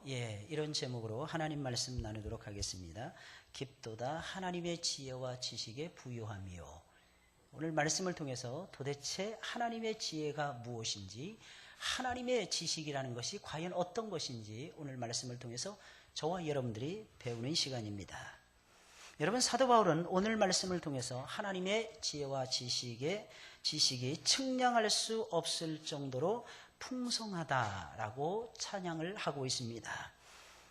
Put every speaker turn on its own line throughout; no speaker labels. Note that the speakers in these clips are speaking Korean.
이런 제목으로 하나님 말씀 나누도록 하겠습니다. 깊도다 하나님의 지혜와 지식의 부요함이요. 오늘 말씀을 통해서 도대체 하나님의 지혜가 무엇인지, 하나님의 지식이라는 것이 과연 어떤 것인지 오늘 말씀을 통해서 저와 여러분들이 배우는 시간입니다. 여러분, 사도 바울은 오늘 말씀을 통해서 하나님의 지혜와 지식이 측량할 수 없을 정도로 풍성하다라고 찬양을 하고 있습니다.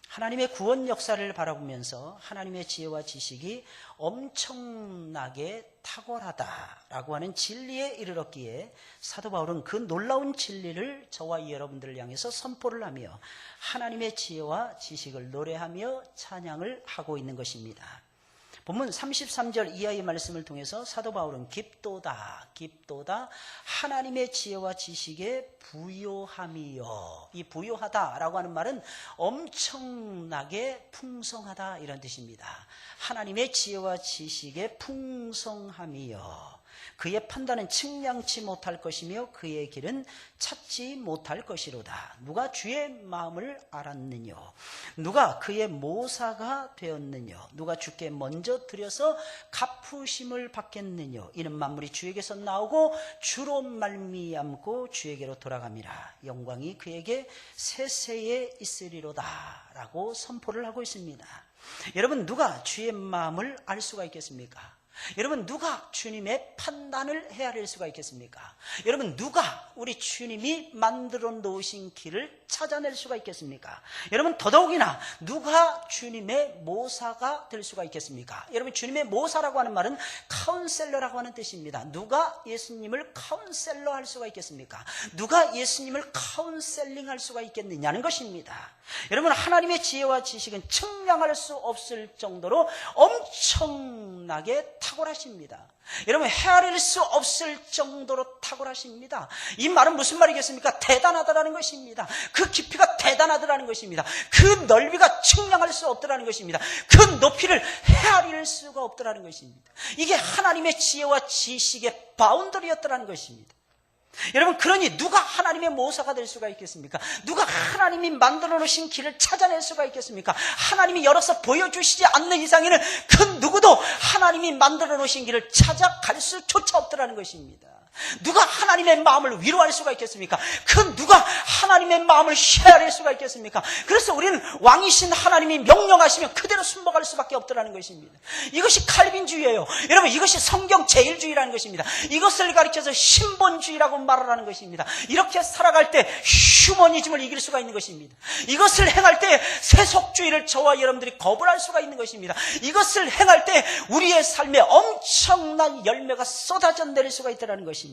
하나님의 구원 역사를 바라보면서 하나님의 지혜와 지식이 엄청나게 탁월하다라고 하는 진리에 이르렀기에 사도 바울은 그 놀라운 진리를 저와 여러분들을 향해서 선포를 하며 하나님의 지혜와 지식을 노래하며 찬양을 하고 있는 것입니다. 본문 33절 이하의 말씀을 통해서 사도 바울은 깊도다 하나님의 지혜와 지식의 부요함이요. 이 부요하다라고 하는 말은 엄청나게 풍성하다 이런 뜻입니다. 하나님의 지혜와 지식의 풍성함이요. 그의 판단은 측량치 못할 것이며 그의 길은 찾지 못할 것이로다. 누가 주의 마음을 알았느냐? 누가 그의 모사가 되었느냐? 누가 주께 먼저 드려서 갚으심을 받겠느냐? 이는 만물이 주에게서 나오고 주로 말미암고 주에게로 돌아갑니다. 영광이 그에게 세세에 있으리로다 라고 선포를 하고 있습니다. 여러분, 누가 주의 마음을 알 수가 있겠습니까? 여러분, 누가 주님의 판단을 헤아릴 수가 있겠습니까? 여러분, 누가 우리 주님이 만들어 놓으신 길을 찾아낼 수가 있겠습니까? 여러분, 더더욱이나 누가 주님의 모사가 될 수가 있겠습니까? 여러분, 주님의 모사라고 하는 말은 카운셀러라고 하는 뜻입니다. 누가 예수님을 카운셀러 할 수가 있겠습니까? 누가 예수님을 카운셀링 할 수가 있겠느냐는 것입니다. 여러분, 하나님의 지혜와 지식은 측량할 수 없을 정도로 엄청나게 탁월하십니다. 여러분, 헤아릴 수 없을 정도로 탁월하십니다. 이 말은 무슨 말이겠습니까? 대단하다라는 것입니다. 그 깊이가 대단하다라는 것입니다. 그 넓이가 측량할 수 없다라는 것입니다. 그 높이를 헤아릴 수가 없다라는 것입니다. 이게 하나님의 지혜와 지식의 바운더리였다라는 것입니다. 여러분, 그러니 누가 하나님의 모사가 될 수가 있겠습니까? 누가 하나님이 만들어 놓으신 길을 찾아낼 수가 있겠습니까? 하나님이 열어서 보여주시지 않는 이상에는 그 누구도 하나님이 만들어 놓으신 길을 찾아갈 수조차 없더라는 것입니다. 누가 하나님의 마음을 위로할 수가 있겠습니까? 그 누가 하나님의 마음을 헤아릴 수가 있겠습니까? 그래서 우리는 왕이신 하나님이 명령하시면 그대로 순복할 수밖에 없더라는 것입니다. 이것이 칼빈주의예요. 여러분, 이것이 성경 제일주의라는 것입니다. 이것을 가리켜서 신본주의라고 말을 하는 것입니다. 이렇게 살아갈 때 휴머니즘을 이길 수가 있는 것입니다. 이것을 행할 때 세속주의를 저와 여러분들이 거부할 수가 있는 것입니다. 이것을 행할 때 우리의 삶에 엄청난 열매가 쏟아져 내릴 수가 있다는 것입니다.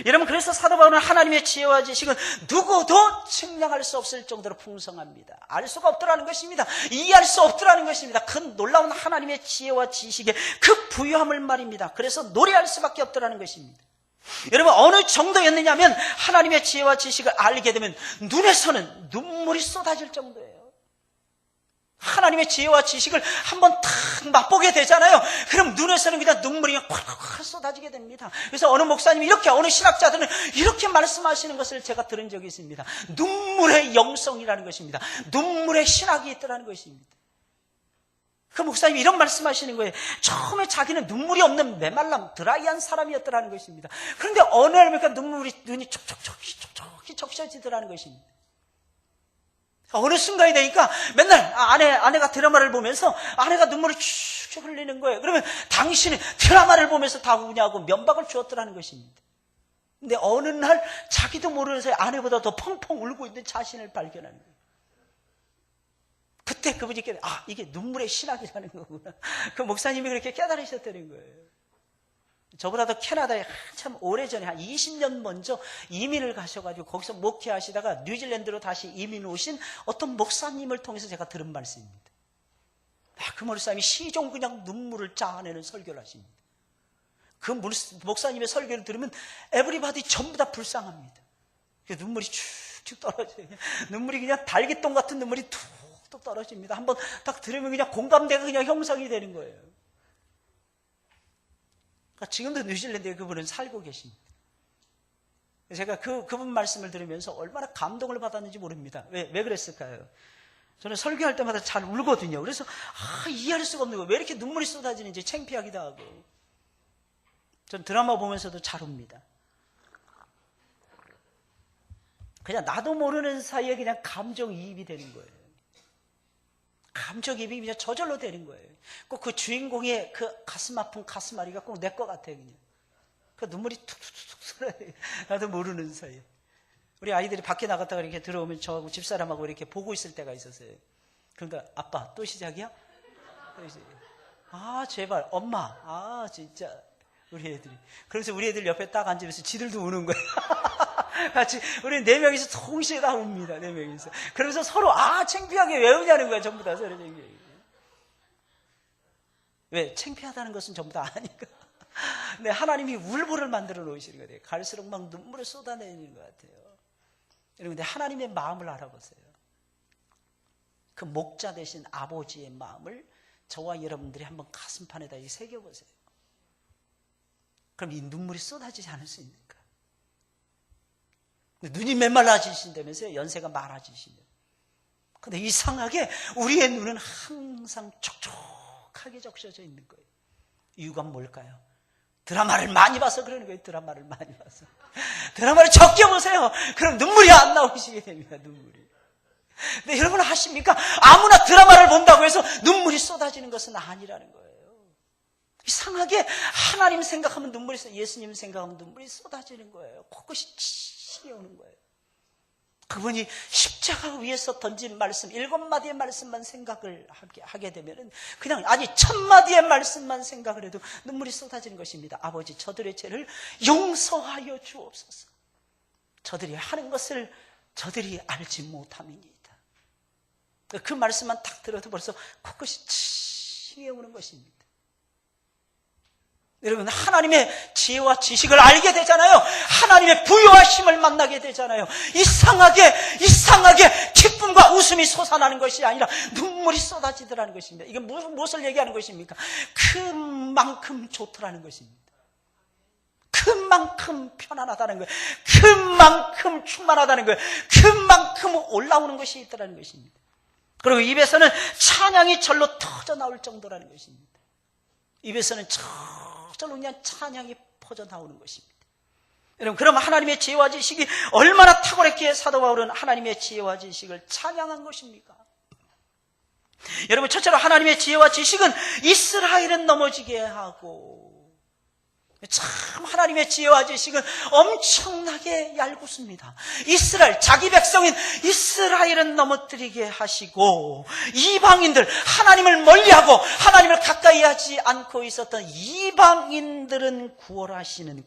여러분, 그래서 사도 바울은 하나님의 지혜와 지식은 누구도 측량할 수 없을 정도로 풍성합니다. 알 수가 없더라는 것입니다. 이해할 수 없더라는 것입니다. 그 놀라운 하나님의 지혜와 지식의 그 부유함을 말입니다. 그래서 노래할 수밖에 없더라는 것입니다. 여러분, 어느 정도였느냐 하면 하나님의 지혜와 지식을 알게 되면 눈에서는 눈물이 쏟아질 정도예요. 하나님의 지혜와 지식을 한번 탁 맛보게 되잖아요. 그럼 눈에서는 그냥 눈물이 콱콱 쏟아지게 됩니다. 그래서 어느 목사님이 어느 신학자들은 이렇게 말씀하시는 것을 제가 들은 적이 있습니다. 눈물의 영성이라는 것입니다. 눈물의 신학이 있더라는 것입니다. 그 목사님이 이런 말씀하시는 거예요. 처음에 자기는 눈물이 없는 메말람, 드라이한 사람이었더라는 것입니다. 그런데 어느 날 보니까 눈이 촉촉히 적셔지더라는 것입니다. 어느 순간이 되니까 맨날 아내가 드라마를 보면서 아내가 눈물을 쭉쭉 흘리는 거예요. 그러면 당신이 드라마를 보면서 다 우냐고 면박을 주었더라는 것입니다. 근데 어느 날 자기도 모르는 사이에 아내보다 더 펑펑 울고 있는 자신을 발견하는 거예요. 그때 그분이 이게 눈물의 신학이라는 거구나. 그 목사님이 그렇게 깨달으셨다는 거예요. 저보다도 캐나다에 한참 오래전에 한 20년 먼저 이민을 가셔가지고 거기서 목회하시다가 뉴질랜드로 다시 이민 오신 어떤 목사님을 통해서 제가 들은 말씀입니다. 그 목사님이 시종 그냥 눈물을 짜내는 설교를 하십니다. 그 목사님의 설교를 들으면 에브리바디 전부 다 불쌍합니다. 눈물이 쭉쭉 떨어져요. 눈물이 그냥 달기똥 같은 눈물이 툭툭 떨어집니다. 한번 딱 들으면 그냥 공감대가 그냥 형성이 되는 거예요. 지금도 뉴질랜드에 그분은 살고 계십니다. 제가 그분 말씀을 들으면서 얼마나 감동을 받았는지 모릅니다. 왜 그랬을까요? 저는 설교할 때마다 잘 울거든요. 그래서 이해할 수가 없는 거예요. 왜 이렇게 눈물이 쏟아지는지 창피하기도 하고. 전 드라마 보면서도 잘 웁니다. 그냥 나도 모르는 사이에 그냥 감정이입이 되는 거예요. 감정이입이 그냥 저절로 되는 거예요. 꼭 그 주인공의 그 가슴 아픈 가슴앓이가 꼭 내 것 같아요. 그냥. 그 눈물이 툭툭툭 쏟아요. 나도 모르는 사이에. 우리 아이들이 밖에 나갔다가 이렇게 들어오면 저하고 집사람하고 이렇게 보고 있을 때가 있었어요. 그러니까 아빠 또 시작이야? 제발 엄마 진짜 우리 애들이. 그래서 우리 애들 옆에 딱 앉으면서 지들도 우는 거예요. 같이 우리 4명이서 동시에 다 웁니다. 4명이서. 그러면서 서로 창피하게 왜 우냐는 거야. 전부 다 서로 창피하게. 왜? 창피하다는 것은 전부 다 아니까. 근데 하나님이 울보를 만들어 놓으시는 거예요. 갈수록 막 눈물을 쏟아내는 것 같아요. 여러분, 근데 하나님의 마음을 알아보세요. 그 목자 되신 아버지의 마음을 저와 여러분들이 한번 가슴판에다 새겨보세요. 그럼 이 눈물이 쏟아지지 않을 수 있는가? 눈이 메말라지신다면서요? 연세가 많아지시면. 근데 이상하게 우리의 눈은 항상 촉촉하게 적셔져 있는 거예요. 이유가 뭘까요? 드라마를 많이 봐서 그러는 거예요. 드라마를 많이 봐서. 드라마를 적게 보세요. 그럼 눈물이 안 나오시게 됩니다. 눈물이. 근데 여러분 아십니까? 아무나 드라마를 본다고 해서 눈물이 쏟아지는 것은 아니라는 거예요. 이상하게 하나님 생각하면 눈물이 쏟아지고 예수님 생각하면 눈물이 쏟아지는 거예요. 코끝이 치게 오는 거예요. 그분이 십자가 위에서 던진 말씀 7마디의 말씀만 생각을 하게 되면은 그냥 1000마디의 말씀만 생각을 해도 눈물이 쏟아지는 것입니다. 아버지, 저들의 죄를 용서하여 주옵소서. 저들이 하는 것을 저들이 알지 못함이니이다. 그 말씀만 딱 들어도 벌써 코끝이 치게 오는 것입니다. 여러분, 하나님의 지혜와 지식을 알게 되잖아요. 하나님의 부요하심을 만나게 되잖아요. 이상하게 기쁨과 웃음이 솟아나는 것이 아니라 눈물이 쏟아지더라는 것입니다. 이게 무엇을 얘기하는 것입니까? 그만큼 좋더라는 것입니다. 그만큼 편안하다는 거예요. 그만큼 충만하다는 거예요. 그만큼 올라오는 것이 있더라는 것입니다. 그리고 입에서는 찬양이 절로 터져 나올 정도라는 것입니다. 입에서는 저절로 그냥 찬양이 퍼져 나오는 것입니다. 여러분, 그럼 하나님의 지혜와 지식이 얼마나 탁월했기에 사도 바울은 하나님의 지혜와 지식을 찬양한 것입니까? 여러분, 첫째로 하나님의 지혜와 지식은 이스라엘은 넘어지게 하고, 참 하나님의 지혜와 지식은 엄청나게 얄궂습니다. 이스라엘, 자기 백성인 이스라엘은 넘어뜨리게 하시고 이방인들, 하나님을 멀리하고 하나님을 가까이 하지 않고 있었던 이방인들은 구원하시는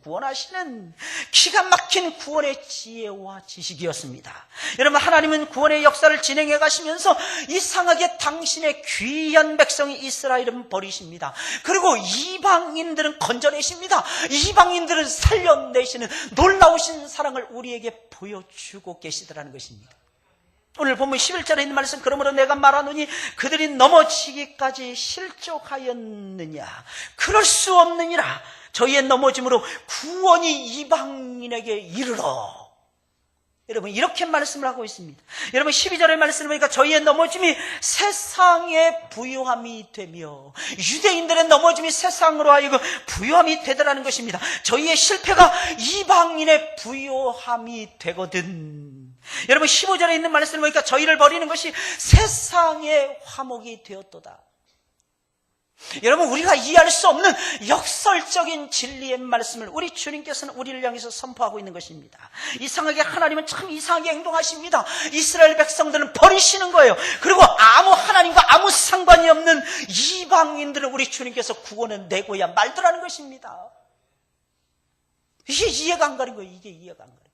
기가 막힌 구원의 지혜와 지식이었습니다. 여러분, 하나님은 구원의 역사를 진행해 가시면서 이상하게 당신의 귀한 백성이 이스라엘은 버리십니다. 그리고 이방인들은 건져내십니다. 이방인들을 살려내시는 놀라우신 사랑을 우리에게 보여주고 계시더라는 것입니다. 오늘 본문 11절에 있는 말씀, 그러므로 내가 말하노니 그들이 넘어지기까지 실족하였느냐? 그럴 수 없느니라. 저희의 넘어짐으로 구원이 이방인에게 이르러. 여러분, 이렇게 말씀을 하고 있습니다. 여러분, 12절의 말씀을 보니까 저희의 넘어짐이 세상의 부요함이 되며, 유대인들의 넘어짐이 세상으로 하여금 부요함이 되더라는 것입니다. 저희의 실패가 이방인의 부요함이 되거든. 여러분, 15절에 있는 말씀을 보니까 저희를 버리는 것이 세상의 화목이 되었도다. 여러분, 우리가 이해할 수 없는 역설적인 진리의 말씀을 우리 주님께서는 우리를 향해서 선포하고 있는 것입니다. 이상하게 하나님은 참 이상하게 행동하십니다. 이스라엘 백성들은 버리시는 거예요. 그리고 하나님과 아무 상관이 없는 이방인들은 우리 주님께서 구원해 내고야 말더라는 것입니다. 이게 이해가 안 가는 거예요. 이게 이해가 안 가는 거예요.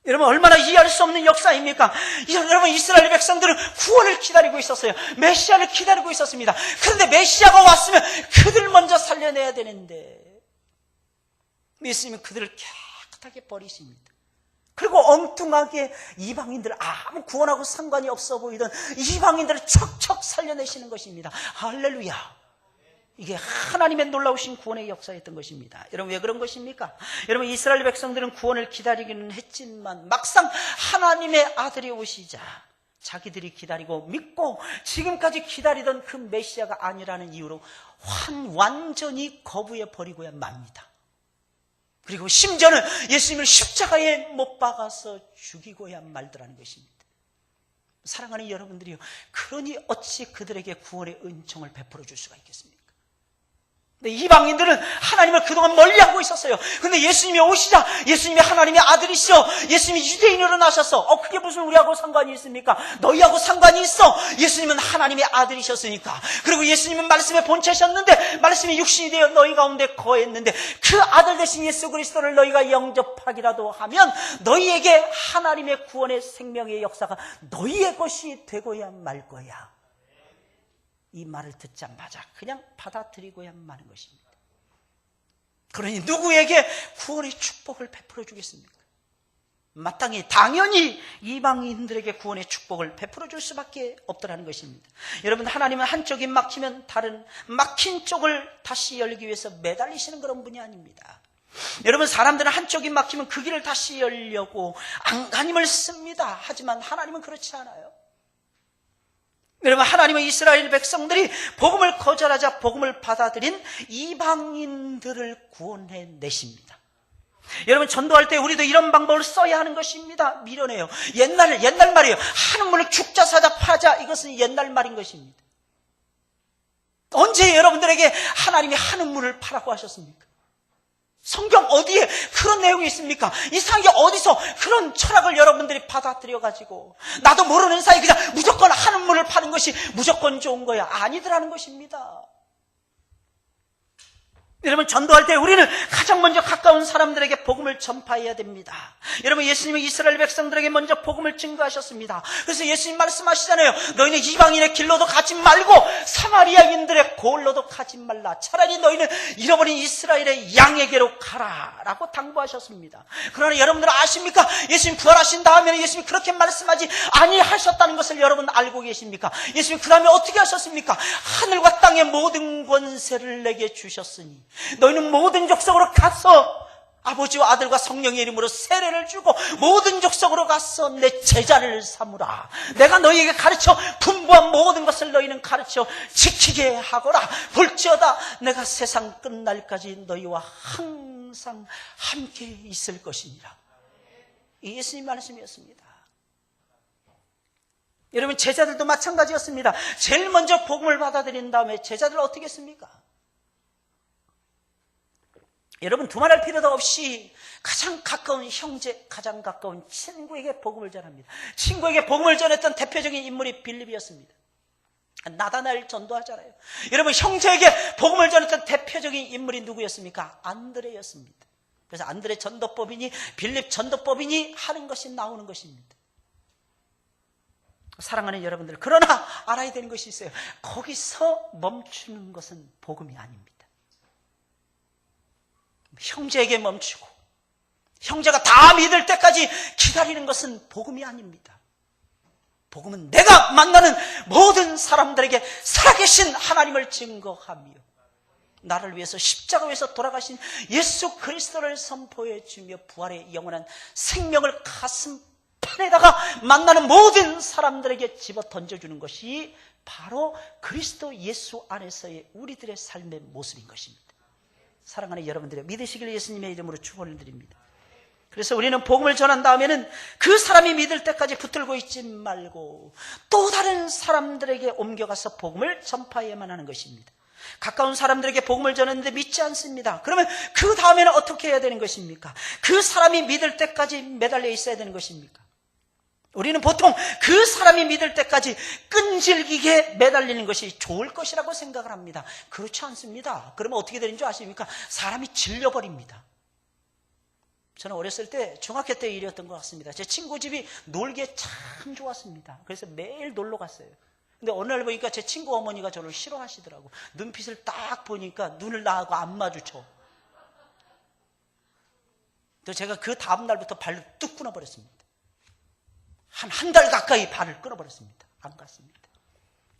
여러분, 얼마나 이해할 수 없는 역사입니까? 여러분, 이스라엘 백성들은 구원을 기다리고 있었어요. 메시아를 기다리고 있었습니다. 그런데 메시아가 왔으면 그들 먼저 살려내야 되는데 예수님은 그들을 깨끗하게 버리십니다. 그리고 엉뚱하게 이방인들, 아무 구원하고 상관이 없어 보이던 이방인들을 척척 살려내시는 것입니다. 할렐루야. 이게 하나님의 놀라우신 구원의 역사였던 것입니다. 여러분, 왜 그런 것입니까? 여러분, 이스라엘 백성들은 구원을 기다리기는 했지만 막상 하나님의 아들이 오시자 자기들이 기다리고 믿고 지금까지 기다리던 그 메시아가 아니라는 이유로 완전히 거부해버리고야 맙니다. 그리고 심지어는 예수님을 십자가에 못 박아서 죽이고야 말더라는 것입니다. 사랑하는 여러분들이요, 그러니 어찌 그들에게 구원의 은총을 베풀어 줄 수가 있겠습니까? 이방인들은 하나님을 그동안 멀리하고 있었어요. 그런데 예수님이 오시자, 예수님이 하나님의 아들이시오, 예수님이 유대인으로 나셔서 그게 무슨 우리하고 상관이 있습니까? 너희하고 상관이 있어. 예수님은 하나님의 아들이셨으니까. 그리고 예수님은 말씀의 본체셨는데 말씀이 육신이 되어 너희 가운데 거했는데 그 아들 대신 예수 그리스도를 너희가 영접하기라도 하면 너희에게 하나님의 구원의 생명의 역사가 너희의 것이 되고야 말 거야. 이 말을 듣자마자 그냥 받아들이고야 마는 것입니다. 그러니 누구에게 구원의 축복을 베풀어 주겠습니까? 마땅히 당연히 이방인들에게 구원의 축복을 베풀어 줄 수밖에 없더라는 것입니다. 여러분, 하나님은 한쪽이 막히면 다른 막힌 쪽을 다시 열기 위해서 매달리시는 그런 분이 아닙니다. 여러분, 사람들은 한쪽이 막히면 그 길을 다시 열려고 안간힘을 씁니다. 하지만 하나님은 그렇지 않아요. 여러분, 하나님은 이스라엘 백성들이 복음을 거절하자 복음을 받아들인 이방인들을 구원해 내십니다. 여러분, 전도할 때 우리도 이런 방법을 써야 하는 것입니다. 미련해요. 옛날 말이에요. 하는 문을 죽자 사자 파자, 이것은 옛날 말인 것입니다. 언제 여러분들에게 하나님이 하는 문을 파라고 하셨습니까? 성경 어디에 그런 내용이 있습니까? 이상하게 어디서 그런 철학을 여러분들이 받아들여가지고 나도 모르는 사이 그냥 무조건 하는 문을 파는 것이 무조건 좋은 거야. 아니더라는 것입니다. 여러분, 전도할 때 우리는 가장 먼저 가까운 사람들에게 복음을 전파해야 됩니다. 여러분, 예수님은 이스라엘 백성들에게 먼저 복음을 증거하셨습니다. 그래서 예수님 말씀하시잖아요. 너희는 이방인의 길로도 가지 말고 사마리아인들의 골로도 가지 말라. 차라리 너희는 잃어버린 이스라엘의 양에게로 가라 라고 당부하셨습니다. 그러나 여러분들 아십니까? 예수님 부활하신 다음에는 예수님이 그렇게 말씀하지 아니하셨다는 것을 여러분 알고 계십니까? 예수님 그 다음에 어떻게 하셨습니까? 하늘과 땅의 모든 권세를 내게 주셨으니 너희는 모든 족속으로 가서 아버지와 아들과 성령의 이름으로 세례를 주고 모든 족속으로 가서 내 제자를 삼으라. 내가 너희에게 가르쳐 분부한 모든 것을 너희는 가르쳐 지키게 하거라. 볼지어다 내가 세상 끝날까지 너희와 항상 함께 있을 것이니라. 이 예수님 말씀이었습니다. 여러분, 제자들도 마찬가지였습니다. 제일 먼저 복음을 받아들인 다음에 제자들 어떻게 했습니까? 여러분, 두말할 필요도 없이 가장 가까운 형제, 가장 가까운 친구에게 복음을 전합니다. 친구에게 복음을 전했던 대표적인 인물이 빌립이었습니다. 나다나엘 전도하잖아요. 여러분, 형제에게 복음을 전했던 대표적인 인물이 누구였습니까? 안드레였습니다. 그래서 안드레 전도법이니 빌립 전도법이니 하는 것이 나오는 것입니다. 사랑하는 여러분들, 그러나 알아야 되는 것이 있어요. 거기서 멈추는 것은 복음이 아닙니다. 형제에게 멈추고 형제가 다 믿을 때까지 기다리는 것은 복음이 아닙니다. 복음은 내가 만나는 모든 사람들에게 살아계신 하나님을 증거하며 나를 위해서 십자가에서 돌아가신 예수 그리스도를 선포해 주며 부활의 영원한 생명을 가슴판에다가 만나는 모든 사람들에게 집어 던져주는 것이 바로 그리스도 예수 안에서의 우리들의 삶의 모습인 것입니다. 사랑하는 여러분들이 믿으시길 예수님의 이름으로 축원을 드립니다. 그래서 우리는 복음을 전한 다음에는 그 사람이 믿을 때까지 붙들고 있지 말고 또 다른 사람들에게 옮겨가서 복음을 전파해야만 하는 것입니다. 가까운 사람들에게 복음을 전했는데 믿지 않습니다. 그러면 그 다음에는 어떻게 해야 되는 것입니까? 그 사람이 믿을 때까지 매달려 있어야 되는 것입니까? 우리는 보통 그 사람이 믿을 때까지 끈질기게 매달리는 것이 좋을 것이라고 생각을 합니다. 그렇지 않습니다. 그러면 어떻게 되는 줄 아십니까? 사람이 질려버립니다. 저는 어렸을 때 중학교 때 일이었던 것 같습니다. 제 친구 집이 놀기에 참 좋았습니다. 그래서 매일 놀러 갔어요. 근데 어느 날 보니까 제 친구 어머니가 저를 싫어하시더라고. 눈빛을 딱 보니까 눈을 나하고 안 마주쳐. 또 제가 그 다음 날부터 발을 뚝 끊어버렸습니다. 한 달 가까이 발을 끊어버렸습니다. 안 갔습니다.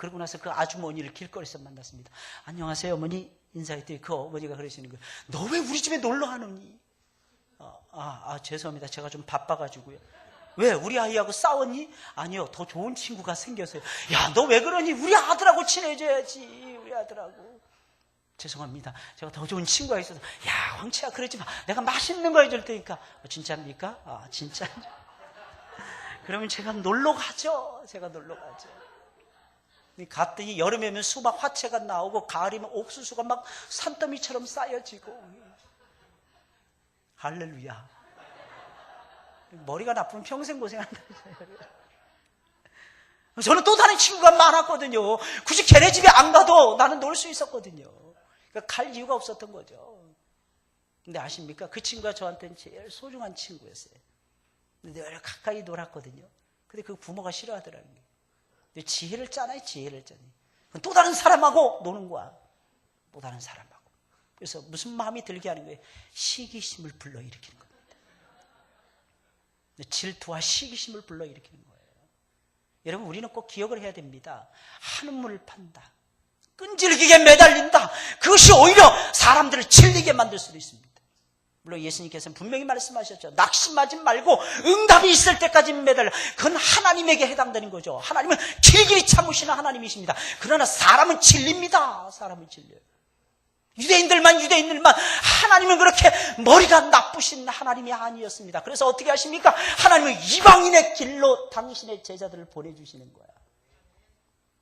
그러고 나서 그 아주머니를 길거리에서 만났습니다. 안녕하세요 어머니 인사했더니 그 어머니가 그러시는 거예요. 너 왜 우리 집에 놀러 가느니? 죄송합니다. 제가 좀 바빠가지고요. 왜? 우리 아이하고 싸웠니? 아니요. 더 좋은 친구가 생겼어요. 야, 너 왜 그러니? 우리 아들하고 친해져야지. 우리 아들하고. 죄송합니다. 제가 더 좋은 친구가 있어서. 야, 황치야 그러지 마. 내가 맛있는 거 해줄 테니까. 진짜입니까? 진짜. 그러면 제가 놀러 가죠. 갔더니 여름에면 수박 화채가 나오고 가을이면 옥수수가 막 산더미처럼 쌓여지고. 할렐루야. 머리가 나쁘면 평생 고생한다. 저는 또 다른 친구가 많았거든요. 굳이 걔네 집에 안 가도 나는 놀 수 있었거든요. 그러니까 갈 이유가 없었던 거죠. 근데 아십니까? 그 친구가 저한테는 제일 소중한 친구였어요. 늘 가까이 놀았거든요. 근데 그 부모가 싫어하더라는 거예요. 근데 지혜를 짜네. 또 다른 사람하고 노는 거야. 또 다른 사람하고. 그래서 무슨 마음이 들게 하는 거예요? 시기심을 불러일으키는 겁니다. 질투와 시기심을 불러일으키는 거예요. 여러분 우리는 꼭 기억을 해야 됩니다. 한우물을 판다. 끈질기게 매달린다. 그것이 오히려 사람들을 질리게 만들 수도 있습니다. 물론 예수님께서는 분명히 말씀하셨죠. 낙심하지 말고 응답이 있을 때까지 매달려. 그건 하나님에게 해당되는 거죠. 하나님은 길길이 참으시는 하나님이십니다. 그러나 사람은 질립니다. 사람은 질려요. 유대인들만 하나님은 그렇게 머리가 나쁘신 하나님이 아니었습니다. 그래서 어떻게 하십니까? 하나님은 이방인의 길로 당신의 제자들을 보내주시는 거야.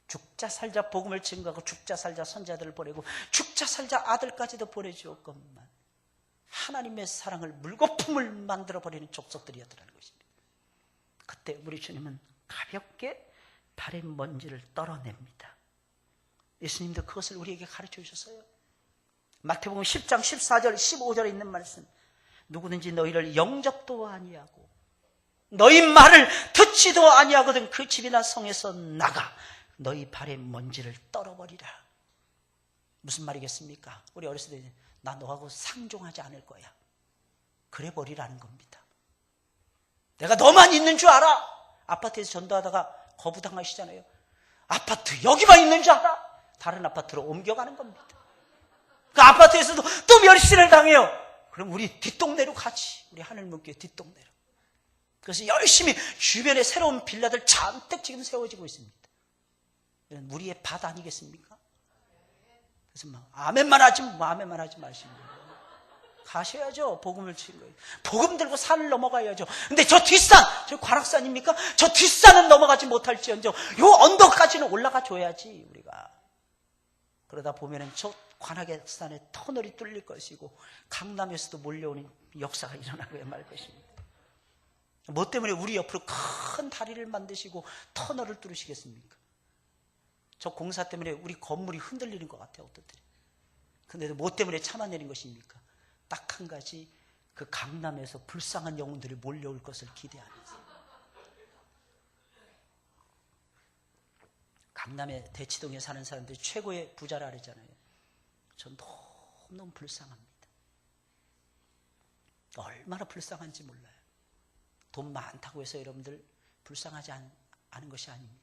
죽자 살자 복음을 증거하고 죽자 살자 선자들을 보내고 죽자 살자 아들까지도 보내주었건만 하나님의 사랑을 물거품을 만들어버리는 족속들이었더라는 것입니다. 그때 우리 주님은 가볍게 발의 먼지를 떨어냅니다. 예수님도 그것을 우리에게 가르쳐 주셨어요. 마태복음 10장 14절 15절에 있는 말씀. 누구든지 너희를 영접도 아니하고 너희 말을 듣지도 아니하거든 그 집이나 성에서 나가 너희 발의 먼지를 떨어버리라. 무슨 말이겠습니까? 우리 어렸을 때 나 너하고 상종하지 않을 거야. 그래 버리라는 겁니다. 내가 너만 있는 줄 알아. 아파트에서 전도하다가 거부당하시잖아요. 아파트 여기만 있는 줄 알아. 다른 아파트로 옮겨가는 겁니다. 그 아파트에서도 또 멸시를 당해요. 그럼 우리 뒷동네로 가지. 우리 하늘문교회 뒷동네로. 그래서 열심히 주변에 새로운 빌라들 잔뜩 지금 세워지고 있습니다. 이런 우리의 밭 아니겠습니까? 그래서 아멘만 하지 마시고 가셔야죠. 복음을 친 거예요. 복음 들고 산을 넘어가야죠. 근데 저 뒷산, 저 관악산입니까? 저 뒷산은 넘어가지 못할지언정 요 언덕까지는 올라가 줘야지 우리가. 그러다 보면은 저 관악의 산에 터널이 뚫릴 것이고 강남에서도 몰려오는 역사가 일어나고야 말 것입니다. 뭐 때문에 우리 옆으로 큰 다리를 만드시고 터널을 뚫으시겠습니까? 저 공사 때문에 우리 건물이 흔들리는 것 같아요. 어떻들이. 근데도 뭐 때문에 참아내는 것입니까? 딱 한 가지, 그 강남에서 불쌍한 영혼들이 몰려올 것을 기대하면서. 강남의 대치동에 사는 사람들이 최고의 부자라 그러잖아요. 전 너무너무 불쌍합니다. 얼마나 불쌍한지 몰라요. 돈 많다고 해서 여러분들 불쌍하지 않은 것이 아닙니다.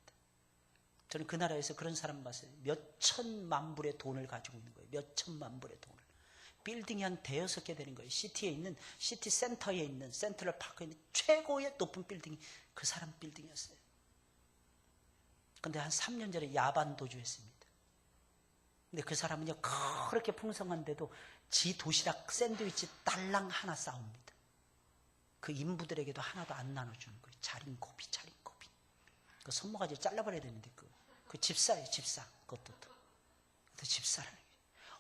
저는 그 나라에서 그런 사람 봤어요. 몇 천만 불의 돈을 가지고 있는 거예요. 몇 천만 불의 돈을. 빌딩이 한 대여섯 개 되는 거예요. 시티 센터에 있는, 센트럴 파크에 있는 최고의 높은 빌딩이 그 사람 빌딩이었어요. 근데 한 3년 전에 야반 도주했습니다. 근데 그 사람은요, 그렇게 풍성한데도 지 도시락 샌드위치 딸랑 하나 싸웁니다. 그 인부들에게도 하나도 안 나눠주는 거예요. 자린고비. 그 손모가지를 잘라버려야 되는데, 그 집사예요, 집사. 그것도. 집사라는 게.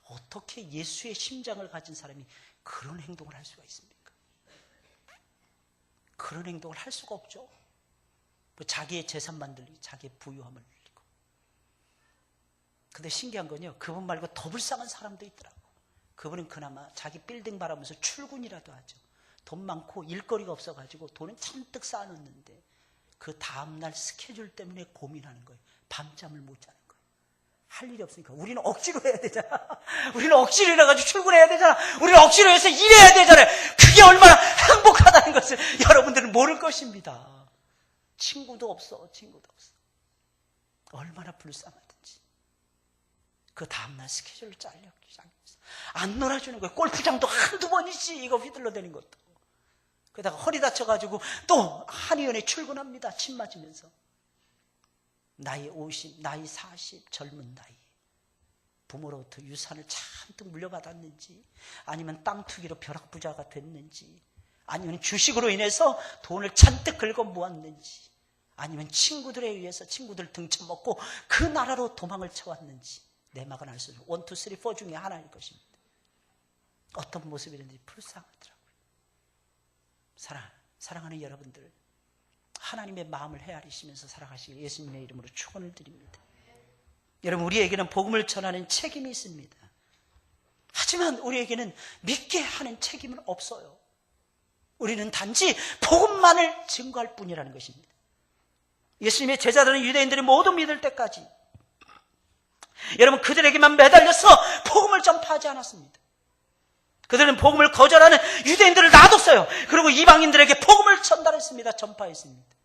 어떻게 예수의 심장을 가진 사람이 그런 행동을 할 수가 있습니까? 그런 행동을 할 수가 없죠. 자기의 재산 만들기, 자기의 부유함을 늘리고. 근데 신기한 건요, 그분 말고 더 불쌍한 사람도 있더라고. 그분은 그나마 자기 빌딩 바라면서 출근이라도 하죠. 돈 많고 일거리가 없어가지고 돈은 잔뜩 쌓아놓는데 그 다음날 스케줄 때문에 고민하는 거예요. 밤잠을 못 자는 거예요. 할 일이 없으니까. 우리는 억지로 해야 되잖아. 우리는 억지로 일어나가지고 출근해야 되잖아. 우리는 억지로 해서 일해야 되잖아요. 그게 얼마나 행복하다는 것을 여러분들은 모를 것입니다. 친구도 없어. 얼마나 불쌍하든지. 그 다음날 스케줄을 잘렸어. 안 놀아주는 거예요. 골프장도 한두 번이지 이거 휘둘러대는 것도. 그러다가 허리 다쳐가지고 또 한의원에 출근합니다. 침 맞으면서. 나이 50, 나이 40, 젊은 나이. 부모로부터 유산을 잔뜩 물려받았는지, 아니면 땅 투기로 벼락부자가 됐는지, 아니면 주식으로 인해서 돈을 잔뜩 긁어 모았는지, 아니면 친구들에 의해서 친구들 등쳐먹고 그 나라로 도망을 쳐왔는지, 내막은 알 수 없어요. 1, 2, 3, 4 중에 하나일 것입니다. 어떤 모습이든지 불쌍하더라고요. 사랑하는 여러분들, 하나님의 마음을 헤아리시면서 살아가시길 예수님의 이름으로 축원을 드립니다. 여러분, 우리에게는 복음을 전하는 책임이 있습니다. 하지만 우리에게는 믿게 하는 책임은 없어요. 우리는 단지 복음만을 증거할 뿐이라는 것입니다. 예수님의 제자들은 유대인들이 모두 믿을 때까지 여러분, 그들에게만 매달려서 복음을 전파하지 않았습니다. 그들은 복음을 거절하는 유대인들을 놔뒀어요. 그리고 이방인들에게 복음을 전달했습니다. 전파했습니다.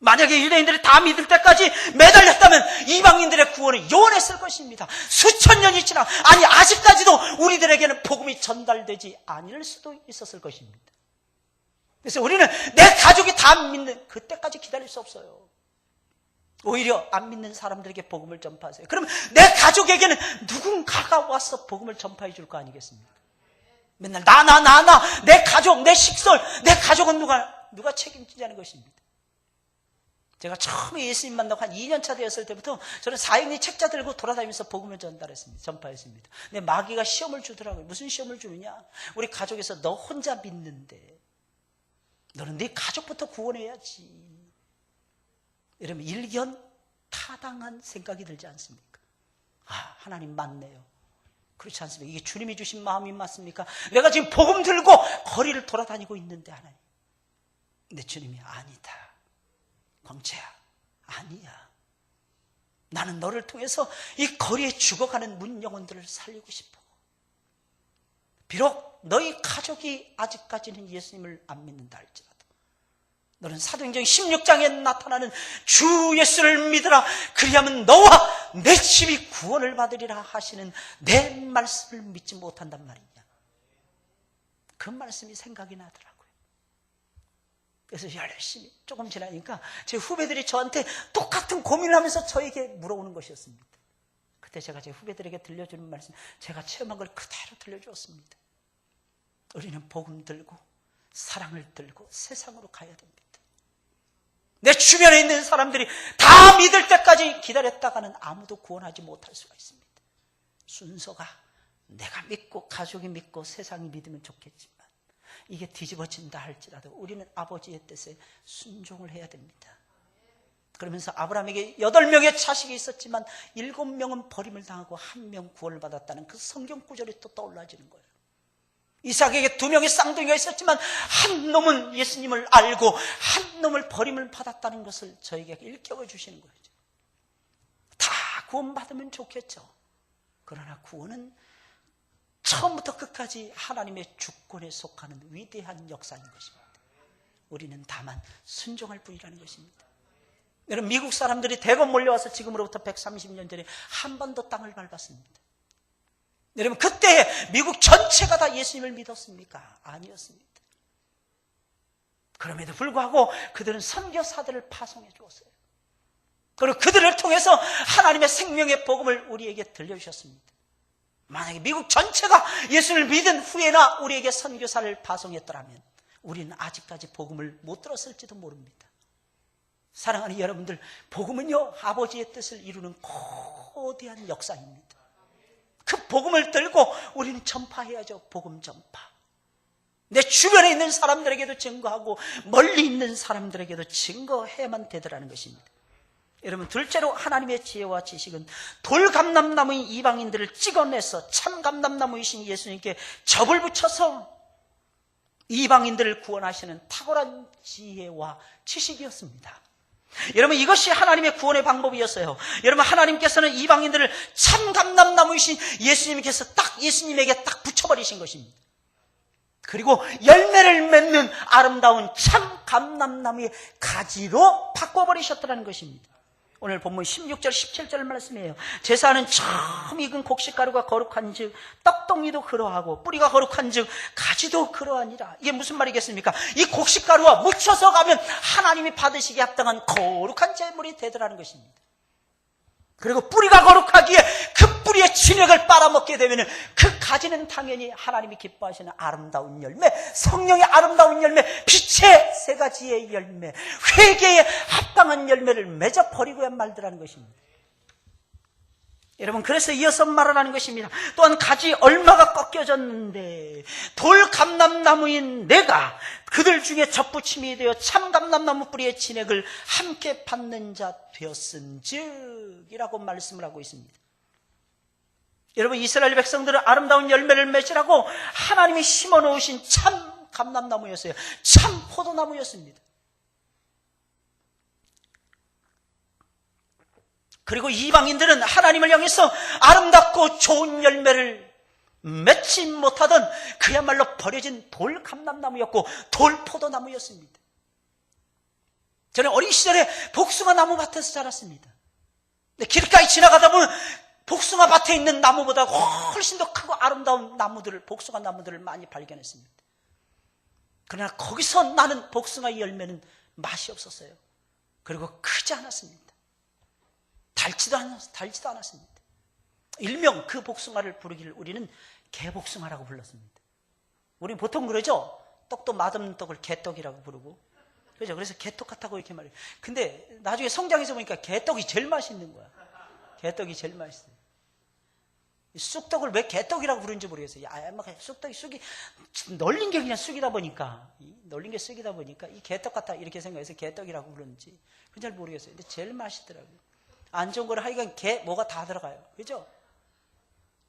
만약에 유대인들이 다 믿을 때까지 매달렸다면 이방인들의 구원은 요원했을 것입니다. 수천 년이 지나, 아니 아직까지도 우리들에게는 복음이 전달되지 않을 수도 있었을 것입니다. 그래서 우리는 내 가족이 다 믿는 그때까지 기다릴 수 없어요. 오히려 안 믿는 사람들에게 복음을 전파하세요. 그럼 내 가족에게는 누군가가 와서 복음을 전파해 줄 거 아니겠습니까? 맨날 나, 내 가족, 내 식솔, 내 가족은 누가 책임지자는 것입니다. 제가 처음에 예수님 만나고 한 2년 차 되었을 때부터 저는 사형리 책자 들고 돌아다니면서 복음을 전파했습니다. 근데 마귀가 시험을 주더라고요. 무슨 시험을 주느냐? 우리 가족에서 너 혼자 믿는데 너는 네 가족부터 구원해야지. 여러분, 일견 타당한 생각이 들지 않습니까? 아, 하나님 맞네요. 그렇지 않습니까? 이게 주님이 주신 마음이 맞습니까? 내가 지금 복음 들고 거리를 돌아다니고 있는데 하나님. 근데 주님이 아니다. 광채야, 아니야. 나는 너를 통해서 이 거리에 죽어가는 문 영혼들을 살리고 싶어. 비록 너희 가족이 아직까지는 예수님을 안 믿는다 할지라도 너는 사도행전 16장에 나타나는 주 예수를 믿으라. 그리하면 너와 내 집이 구원을 받으리라 하시는 내 말씀을 믿지 못한단 말이냐. 그 말씀이 생각이 나더라고요. 그래서 열심히 조금 지나니까 제 후배들이 저한테 똑같은 고민을 하면서 저에게 물어오는 것이었습니다. 그때 제가 제 후배들에게 들려주는 말씀, 제가 체험한 걸 그대로 들려주었습니다. 우리는 복음 들고 사랑을 들고 세상으로 가야 됩니다. 내 주변에 있는 사람들이 다 믿을 때까지 기다렸다가는 아무도 구원하지 못할 수가 있습니다. 순서가 내가 믿고 가족이 믿고 세상이 믿으면 좋겠지만 이게 뒤집어진다 할지라도 우리는 아버지의 뜻에 순종을 해야 됩니다. 그러면서 아브라함에게 8명의 자식이 있었지만 7명은 버림을 당하고 1명 구원을 받았다는 그 성경 구절이 또 떠올라지는 거예요. 이삭에게 2명의 쌍둥이가 있었지만 한 놈은 예수님을 알고 한 놈을 버림을 받았다는 것을 저에게 일깨워 주시는 거죠. 다 구원받으면 좋겠죠. 그러나 구원은 처음부터 끝까지 하나님의 주권에 속하는 위대한 역사인 것입니다. 우리는 다만 순종할 뿐이라는 것입니다. 여러분, 미국 사람들이 대거 몰려와서 지금으로부터 130년 전에 한 번도 땅을 밟았습니다. 여러분, 그때 미국 전체가 다 예수님을 믿었습니까? 아니었습니다. 그럼에도 불구하고 그들은 선교사들을 파송해 주었어요. 그리고 그들을 통해서 하나님의 생명의 복음을 우리에게 들려주셨습니다. 만약에 미국 전체가 예수를 믿은 후에나 우리에게 선교사를 파송했더라면 우리는 아직까지 복음을 못 들었을지도 모릅니다. 사랑하는 여러분들, 복음은요, 아버지의 뜻을 이루는 거대한 역사입니다. 그 복음을 들고 우리는 전파해야죠. 복음 전파. 내 주변에 있는 사람들에게도 증거하고 멀리 있는 사람들에게도 증거해야만 되더라는 것입니다. 여러분, 둘째로 하나님의 지혜와 지식은 돌감람나무인 이방인들을 찍어내서 참 감람나무이신 예수님께 접을 붙여서 이방인들을 구원하시는 탁월한 지혜와 지식이었습니다. 여러분, 이것이 하나님의 구원의 방법이었어요. 여러분, 하나님께서는 이방인들을 참 감람나무이신 예수님께서 딱 예수님에게 딱 붙여버리신 것입니다. 그리고 열매를 맺는 아름다운 참 감람나무의 가지로 바꿔버리셨다는 것입니다. 오늘 본문 16절 17절 말씀이에요. 제사는 처음 익은 곡식가루가 거룩한 즉 떡덩이도 그러하고 뿌리가 거룩한 즉 가지도 그러하니라. 이게 무슨 말이겠습니까? 이 곡식가루와 묻혀서 가면 하나님이 받으시기에 합당한 거룩한 제물이 되더라는 것입니다. 그리고 뿌리가 거룩하기에 그 뿌리의 진액을 빨아먹게 되면 그 가지는 당연히 하나님이 기뻐하시는 아름다운 열매, 성령의 아름다운 열매, 빛의 세 가지의 열매, 회개에 합당한 열매를 맺어 버리고야 말더라는 것입니다. 여러분, 그래서 이어서 말하라는 것입니다. 또한 가지 얼마가 꺾여졌는데 돌 감람나무인 내가 그들 중에 젖붙임이 되어 참 감람나무 뿌리의 진액을 함께 받는 자 되었은즉 이라고 말씀을 하고 있습니다. 여러분, 이스라엘 백성들은 아름다운 열매를 맺으라고 하나님이 심어 놓으신 참 감람나무였어요. 참 포도나무였습니다. 그리고 이방인들은 하나님을 향해서 아름답고 좋은 열매를 맺지 못하던 그야말로 버려진 돌 감람나무였고 돌 포도나무였습니다. 저는 어린 시절에 복숭아 나무 밭에서 자랐습니다. 길가에 지나가다 보면 복숭아 밭에 있는 나무보다 훨씬 더 크고 아름다운 나무들을, 복숭아 나무들을 많이 발견했습니다. 그러나 거기서 나는 복숭아 열매는 맛이 없었어요. 그리고 크지 않았습니다. 달지도 않았습니다. 일명 그 복숭아를 부르기를 우리는 개복숭아라고 불렀습니다. 우리는 보통 그러죠. 떡도 맛없는 떡을 개떡이라고 부르고, 그죠? 그래서 개떡 같다고 이렇게 말해요. 근데 나중에 성장해서 보니까 개떡이 제일 맛있는 거야. 개떡이 제일 맛있어요. 쑥떡을 왜 개떡이라고 부르는지 모르겠어요. 쑥이 널린 게 그냥 쑥이다 보니까, 이 개떡 같다 이렇게 생각해서 개떡이라고 부르는지 그건 잘 모르겠어요. 근데 제일 맛있더라고요. 안 좋은 거를 하여간 뭐가 다 들어가요. 그죠?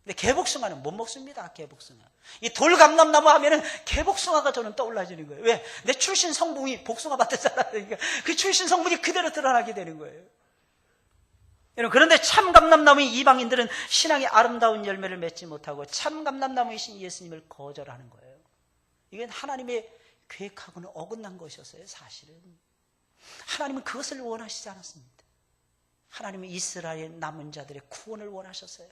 근데 개복숭아는 못 먹습니다. 개복숭아. 이 돌감람나무 하면은 개복숭아가 저는 떠올라지는 거예요. 왜? 내 출신 성분이 복숭아 밭에 자라니까 그 출신 성분이 그대로 드러나게 되는 거예요. 여러분, 그런데 참 감람나무인 이방인들은 신앙의 아름다운 열매를 맺지 못하고 참 감람나무이신 예수님을 거절하는 거예요. 이건 하나님의 계획하고는 어긋난 것이었어요. 사실은 하나님은 그것을 원하시지 않았습니다. 하나님은 이스라엘 남은 자들의 구원을 원하셨어요.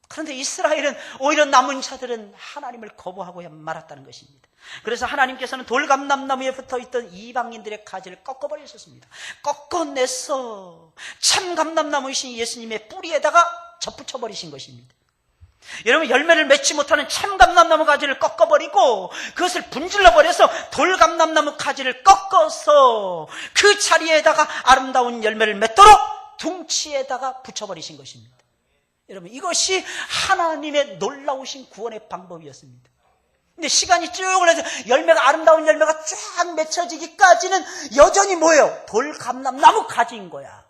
그런데 이스라엘은 오히려 남은 자들은 하나님을 거부하고야 말았다는 것입니다. 그래서 하나님께서는 돌감람나무에 붙어있던 이방인들의 가지를 꺾어버리셨습니다. 꺾어내서 참 감람나무이신 예수님의 뿌리에다가 접붙여버리신 것입니다. 여러분, 열매를 맺지 못하는 참 감람나무 가지를 꺾어버리고 그것을 분질러버려서 돌감람나무 가지를 꺾어서 그 자리에다가 아름다운 열매를 맺도록 둥치에다가 붙여버리신 것입니다. 여러분, 이것이 하나님의 놀라우신 구원의 방법이었습니다. 근데 시간이 쭉 흘러서 아름다운 열매가 쫙 맺혀지기까지는 여전히 뭐예요? 돌감람나무 가지인 거야.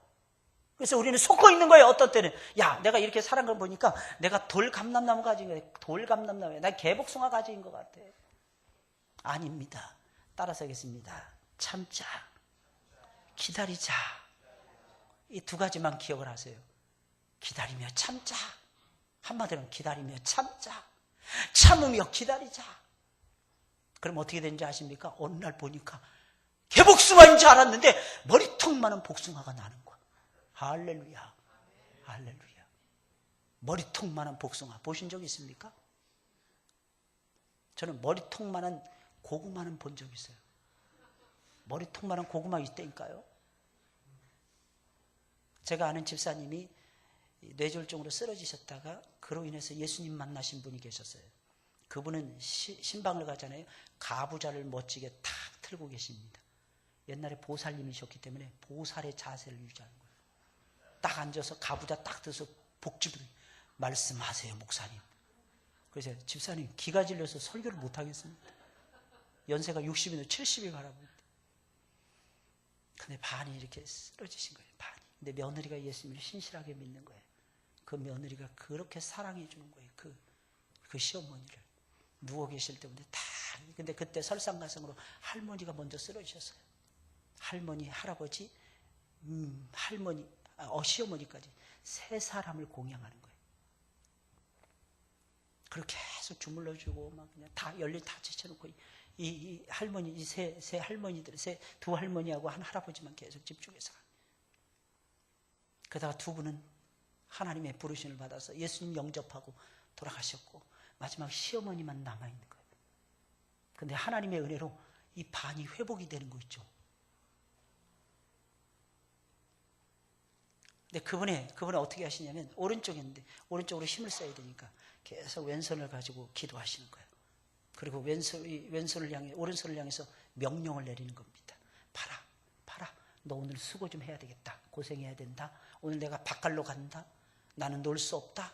그래서 우리는 속고 있는 거예요. 어떤 때는 야, 내가 이렇게 살은 걸 보니까 내가 돌감람나무 가지인 거야. 돌감람나무야. 난 개복숭아 가지인 것 같아. 아닙니다. 따라서 하겠습니다. 참자, 기다리자. 이 두 가지만 기억을 하세요. 기다리며 참자. 한마디로는 기다리며 참자. 참으며 기다리자. 그럼 어떻게 되는지 아십니까? 어느 날 보니까 개복숭아인 줄 알았는데 머리통만한 복숭아가 나는 거야. 할렐루야. 할렐루야. 머리통만한 복숭아 보신 적 있습니까? 저는 머리통만한 고구마는 본 적 있어요. 머리통만한 고구마 있다니까요. 제가 아는 집사님이 뇌졸중으로 쓰러지셨다가 그로 인해서 예수님 만나신 분이 계셨어요. 그분은 신방을 가잖아요. 가부좌를 멋지게 탁 틀고 계십니다. 옛날에 보살님이셨기 때문에 보살의 자세를 유지하는 거예요. 딱 앉아서 가부좌 딱 들어서 복집을 말씀하세요, 목사님. 그래서 집사님 기가 질려서 설교를 못 하겠습니다. 연세가 60이나 70이 가라고. 근데 반이 이렇게 쓰러지신 거예요. 반이. 근데 며느리가 예수님을 신실하게 믿는 거예요. 그 며느리가 그렇게 사랑해 주는 거예요. 그 시어머니를. 누워 계실 때부터 다. 근데 그때 설상가성으로 할머니가 먼저 쓰러지셨어요. 할머니, 할아버지, 할머니, 시어머니까지 세 사람을 공양하는 거예요. 그렇게 계속 주물러주고 막 그냥 다 열일 다 제쳐놓고 이 할머니, 이 세 할머니들, 두 할머니하고 한 할아버지만 계속 집중해서. 그러다가 두 분은 하나님의 부르심을 받아서 예수님 영접하고 돌아가셨고 마지막 시어머니만 남아있는 거예요. 그런데 하나님의 은혜로 이 반이 회복이 되는 거 있죠. 근데 그분은 어떻게 하시냐면 오른쪽인데 오른쪽으로 힘을 써야 되니까 계속 왼손을 가지고 기도하시는 거예요. 그리고 왼손을 향해 오른손을 향해서 명령을 내리는 겁니다. 봐라. 너 오늘 수고 좀 해야 되겠다. 고생해야 된다. 오늘 내가 밭갈로 간다. 나는 놀 수 없다.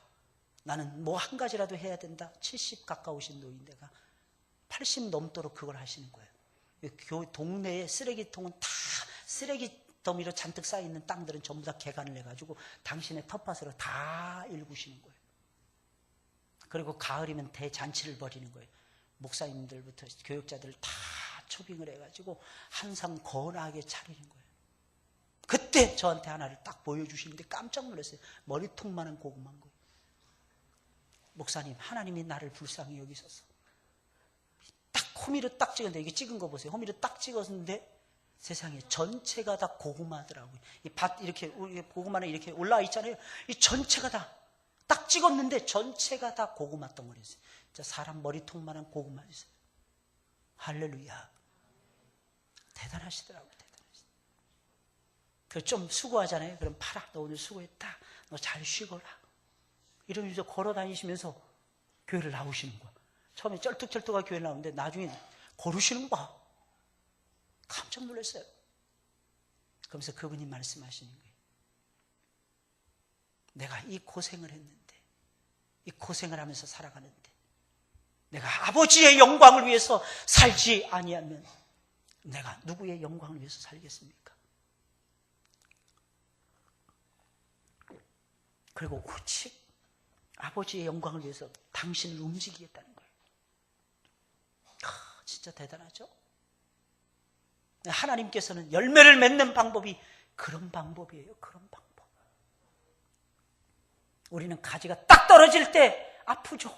나는 뭐 한 가지라도 해야 된다. 70 가까우신 노인네가 80 넘도록 그걸 하시는 거예요. 동네에 쓰레기통은 다 쓰레기 더미로 잔뜩 쌓여있는 땅들은 전부 다 개간을 해가지고 당신의 텃밭으로 다 일구시는 거예요. 그리고 가을이면 대잔치를 벌이는 거예요. 목사님들부터 교육자들 다 초빙을 해가지고 한상 거나하게 차리는 거예요. 그때 저한테 하나를 딱 보여주시는데 깜짝 놀랐어요. 머리통만한 고구마인 거예요. 목사님, 하나님이 나를 불쌍히 여기셔서 딱 호미로 딱 찍었는데, 이게 찍은 거 보세요. 호미로 딱 찍었는데 세상에 전체가 다 고구마더라고요. 이 밭 이렇게 고구마는 이렇게 올라와 있잖아요. 이 전체가 다 딱 찍었는데 전체가 다 고구마 덩어리였어요. 진짜 사람 머리통만한 고구마였어요. 할렐루야. 대단하시더라고요. 그 좀 수고하잖아요. 그럼 봐라, 너 오늘 수고했다. 너 잘 쉬거라. 이러면서 걸어 다니시면서 교회를 나오시는 거야. 처음에 쩔뚝쩔뚝하게 교회를 나오는데 나중에 걸으시는 거야. 깜짝 놀랐어요. 그러면서 그분이 말씀하시는 거예요. 내가 이 고생을 했는데, 이 고생을 하면서 살아가는데 내가 아버지의 영광을 위해서 살지 아니하면 내가 누구의 영광을 위해서 살겠습니까? 그리고 오직 아버지의 영광을 위해서 당신을 움직이겠다는 거예요. 진짜 대단하죠? 하나님께서는 열매를 맺는 방법이 그런 방법이에요. 그런 방법. 우리는 가지가 딱 떨어질 때 아프죠.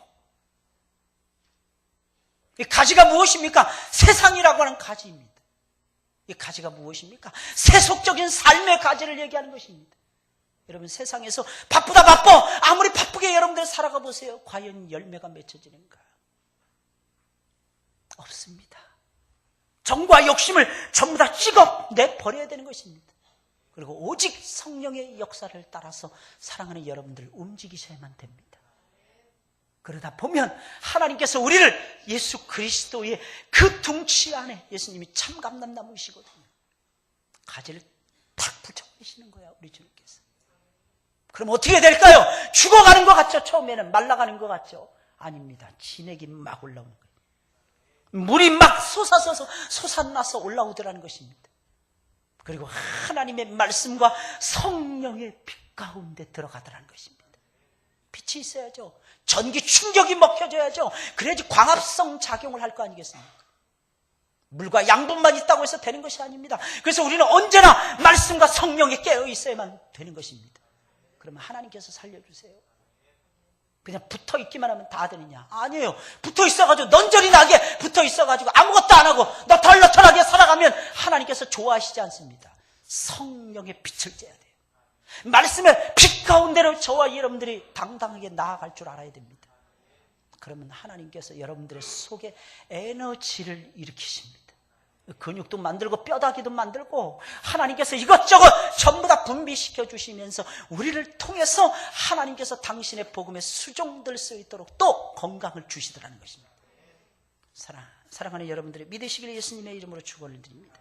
이 가지가 무엇입니까? 세상이라고 하는 가지입니다. 이 가지가 무엇입니까? 세속적인 삶의 가지를 얘기하는 것입니다. 여러분, 세상에서 바쁘다 바빠. 아무리 바쁘게 여러분들 살아가 보세요. 과연 열매가 맺혀지는가? 없습니다. 정과 욕심을 전부 다 찍어내버려야 되는 것입니다. 그리고 오직 성령의 역사를 따라서 사랑하는 여러분들 움직이셔야만 됩니다. 그러다 보면 하나님께서 우리를 예수 그리스도의 그 둥치 안에, 예수님이 참 감람나무이시거든요, 가지를 탁 붙여버리시는 거야, 우리 주님께서. 그럼 어떻게 될까요? 죽어가는 것 같죠? 처음에는 말라가는 것 같죠? 아닙니다. 진액이 막 올라오는 거예요. 물이 막 솟아나서 올라오더라는 것입니다. 그리고 하나님의 말씀과 성령의 빛 가운데 들어가더라는 것입니다. 빛이 있어야죠. 전기 충격이 먹혀져야죠. 그래야지 광합성 작용을 할 거 아니겠습니까? 물과 양분만 있다고 해서 되는 것이 아닙니다. 그래서 우리는 언제나 말씀과 성령에 깨어 있어야만 되는 것입니다. 그러면 하나님께서 살려주세요. 그냥 붙어 있기만 하면 다 되느냐? 아니에요. 붙어 있어가지고 넌저리 나게 붙어 있어가지고 아무것도 안 하고 너털너털하게 살아가면 하나님께서 좋아하시지 않습니다. 성령의 빛을 쬐야 돼요. 말씀의 빛 가운데로 저와 여러분들이 당당하게 나아갈 줄 알아야 됩니다. 그러면 하나님께서 여러분들의 속에 에너지를 일으키십니다. 근육도 만들고 뼈다귀도 만들고 하나님께서 이것저것 전부 다 분비시켜 주시면서 우리를 통해서 하나님께서 당신의 복음에 수종될 수 있도록 또 건강을 주시더라는 것입니다. 사랑하는 여러분들이 믿으시길 예수님의 이름으로 축원을 드립니다.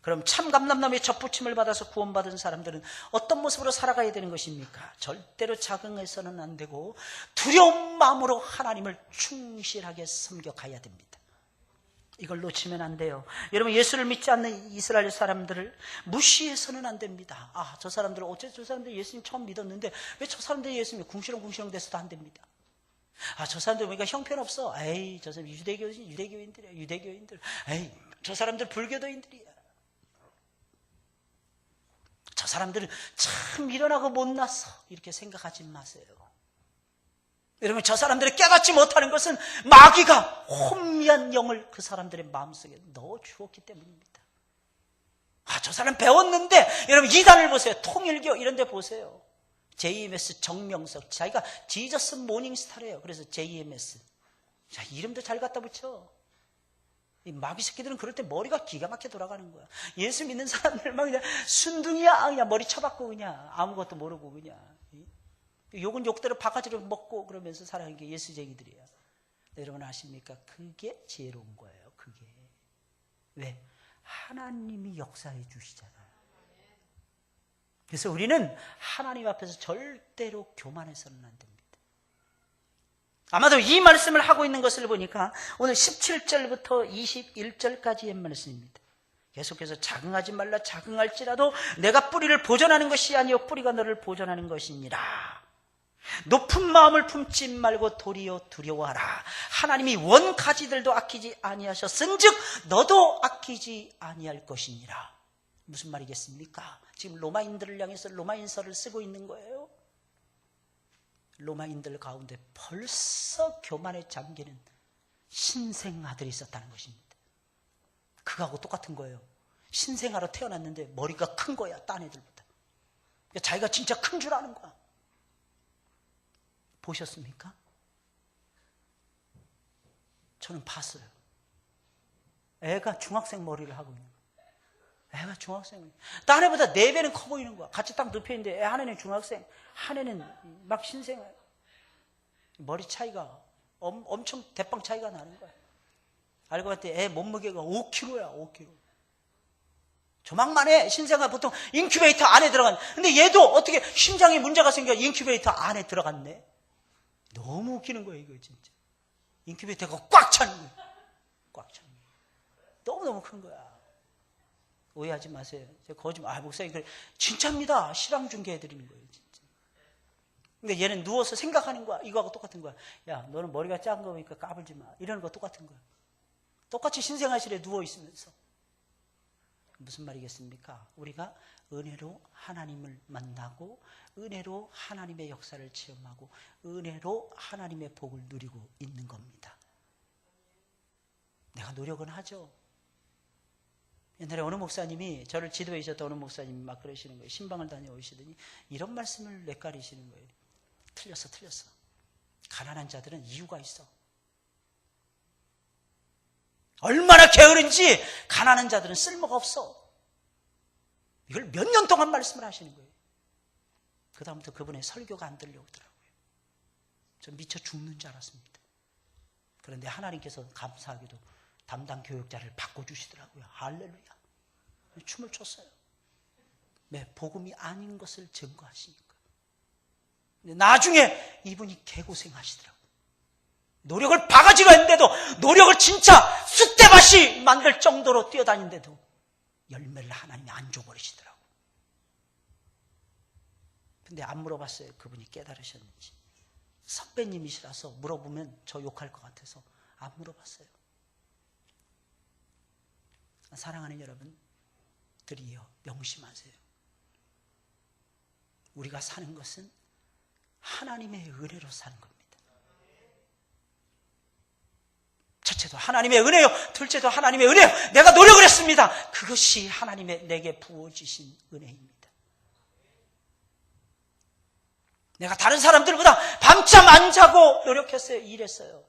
그럼 참 감람나무의 접붙임을 받아서 구원받은 사람들은 어떤 모습으로 살아가야 되는 것입니까? 절대로 자긍해서는 안 되고 두려운 마음으로 하나님을 충실하게 섬겨가야 됩니다. 이걸 놓치면 안 돼요. 여러분, 예수를 믿지 않는 이스라엘 사람들을 무시해서는 안 됩니다. 저 사람들은 어째 저 사람들이 예수님 처음 믿었는데 왜 저 사람들이 예수님 궁시렁궁시렁 돼서도 안 됩니다. 저 사람들 보니까 형편없어. 에이, 저 사람 유대교인들이야. 유대교인들. 에이, 저 사람들 불교도인들이야. 저 사람들은 참 미련하고 못났어. 이렇게 생각하지 마세요. 여러분, 저 사람들이 깨닫지 못하는 것은 마귀가 혼미한 영을 그 사람들의 마음속에 넣어 주었기 때문입니다. 저 사람 배웠는데, 여러분 이단을 보세요. 통일교 이런 데 보세요. JMS 정명석, 자기가 지저스 모닝스타래요. 그래서 JMS. 자, 이름도 잘 갖다 붙여. 이 마귀 새끼들은 그럴 때 머리가 기가 막혀 돌아가는 거야. 예수 믿는 사람들만 그냥 순둥이야, 그냥 머리 쳐박고 그냥 아무것도 모르고 그냥. 욕은 욕대로 바가지로 먹고 그러면서 살아가는 게 예수쟁이들이야. 여러분 아십니까? 그게 지혜로운 거예요. 그게. 왜? 하나님이 역사해 주시잖아요. 그래서 우리는 하나님 앞에서 절대로 교만해서는 안 됩니다. 아마도 이 말씀을 하고 있는 것을 보니까 오늘 17절부터 21절까지의 말씀입니다. 계속해서 자긍하지 말라. 자긍할지라도 내가 뿌리를 보존하는 것이 아니요 뿌리가 너를 보존하는 것이니라. 높은 마음을 품지 말고 도리어 두려워하라. 하나님이 원가지들도 아끼지 아니하셨은즉 너도 아끼지 아니할 것이니라. 무슨 말이겠습니까? 지금 로마인들을 향해서 로마인서를 쓰고 있는 거예요. 로마인들 가운데 벌써 교만에 잠기는 신생 아들이 있었다는 것입니다. 그거하고 똑같은 거예요. 신생아로 태어났는데 머리가 큰 거야, 딴 애들보다. 자기가 진짜 큰 줄 아는 거야. 보셨습니까? 저는 봤어요. 애가 중학생 머리를 하고 있는 거야. 애가 중학생. 딴 애보다 4배는 커 보이는 거야. 같이 딱 눕혀있는데 애 한 애는 중학생, 한 애는 막 신생아. 머리 차이가 엄청 대빵 차이가 나는 거야. 알고 봤더니 애 몸무게가 5kg야, 5kg. 조망만해. 신생아 보통 인큐베이터 안에 들어간. 근데 얘도 어떻게 심장에 문제가 생겨 인큐베이터 안에 들어갔네. 너무 웃기는 거예요, 이거 진짜. 인큐베이터가 꽉 차는 거예요. 꽉 차는 거예요. 너무너무 큰 거야. 오해하지 마세요. 제가 거짓말, 목사님, 그래. 진짜입니다. 실황 중계해드리는 거예요, 진짜. 근데 얘는 누워서 생각하는 거야. 이거하고 똑같은 거야. 야, 너는 머리가 작은 거 보니까 까불지 마. 이러는 거 똑같은 거야. 똑같이 신생아실에 누워있으면서. 무슨 말이겠습니까? 우리가 은혜로 하나님을 만나고 은혜로 하나님의 역사를 체험하고 은혜로 하나님의 복을 누리고 있는 겁니다. 내가 노력은 하죠. 옛날에 어느 목사님이 저를 지도해 주셨던 어느 목사님이 막 그러시는 거예요. 신방을 다녀오시더니 이런 말씀을 뇌까리시는 거예요. 틀렸어. 가난한 자들은 이유가 있어. 얼마나 게으른지 가난한 자들은 쓸모가 없어. 이걸 몇 년 동안 말씀을 하시는 거예요. 그 다음부터 그분의 설교가 안 들려오더라고요. 전 미쳐 죽는 줄 알았습니다. 그런데 하나님께서 감사하게도 담당 교육자를 바꿔주시더라고요. 할렐루야. 춤을 췄어요. 네, 복음이 아닌 것을 증거하시니까. 근데 나중에 이분이 개고생하시더라고요. 노력을 바가지로 했는데도 노력을 진짜 쑥대밭이 만들 정도로 뛰어다니는데도 열매를 하나님이 안 줘버리시더라고요. 근데 안 물어봤어요. 그분이 깨달으셨는지. 선배님이시라서 물어보면 저 욕할 것 같아서 안 물어봤어요. 사랑하는 여러분들이여, 명심하세요. 우리가 사는 것은 하나님의 은혜로 사는 겁니다. 첫째도 하나님의 은혜요, 둘째도 하나님의 은혜요. 내가 노력을 했습니다. 그것이 하나님의 내게 부어주신 은혜입니다. 내가 다른 사람들보다 밤잠 안 자고 노력했어요. 일했어요.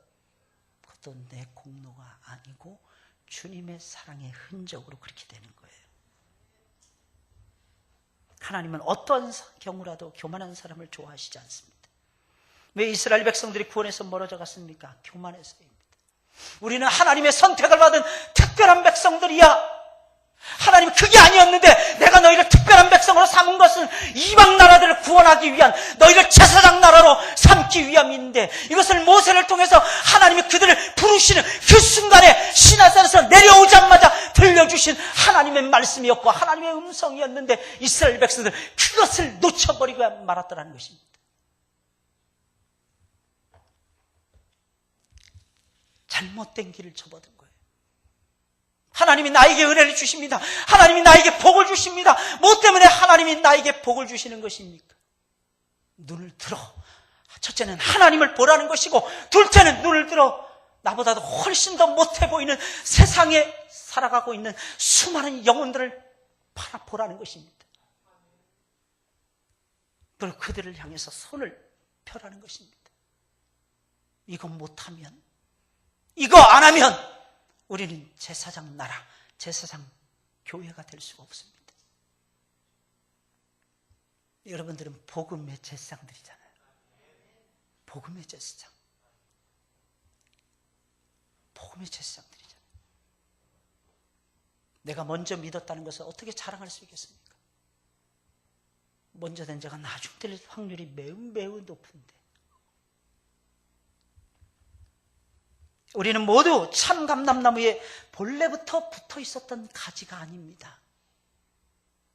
그것도 내 공로가 아니고 주님의 사랑의 흔적으로 그렇게 되는 거예요. 하나님은 어떠한 경우라도 교만한 사람을 좋아하시지 않습니다. 왜 이스라엘 백성들이 구원에서 멀어져 갔습니까? 교만해서입니다. 우리는 하나님의 선택을 받은 특별한 백성들이야. 하나님 그게 아니었는데 내가 너희를 특별한 백성으로 삼은 것은 이방 나라들을 구원하기 위한, 너희를 제사장 나라로 삼기 위함인데, 이것을 모세를 통해서 하나님이 그들을 부르시는 그 순간에 시내산에서 내려오자마자 들려주신 하나님의 말씀이었고 하나님의 음성이었는데 이스라엘 백성들 그것을 놓쳐버리고 말았더라는 것입니다. 잘못된 길을 접어든 거예요. 하나님이 나에게 은혜를 주십니다. 하나님이 나에게 복을 주십니다. 뭐 때문에 하나님이 나에게 복을 주시는 것입니까? 눈을 들어. 첫째는 하나님을 보라는 것이고, 둘째는 눈을 들어 나보다도 훨씬 더 못해 보이는 세상에 살아가고 있는 수많은 영혼들을 팔아보라는 것입니다. 그리고 그들을 향해서 손을 펴라는 것입니다. 이거 못하면, 이거 안 하면 우리는 제사장 나라, 제사장 교회가 될 수가 없습니다. 여러분들은 복음의 제사장들이잖아요. 복음의 제사장. 복음의 제사장들이잖아요. 내가 먼저 믿었다는 것을 어떻게 자랑할 수 있겠습니까? 먼저 된 자가 나중 될 확률이 매우 높은데, 우리는 모두 참감람나무에 본래부터 붙어 있었던 가지가 아닙니다.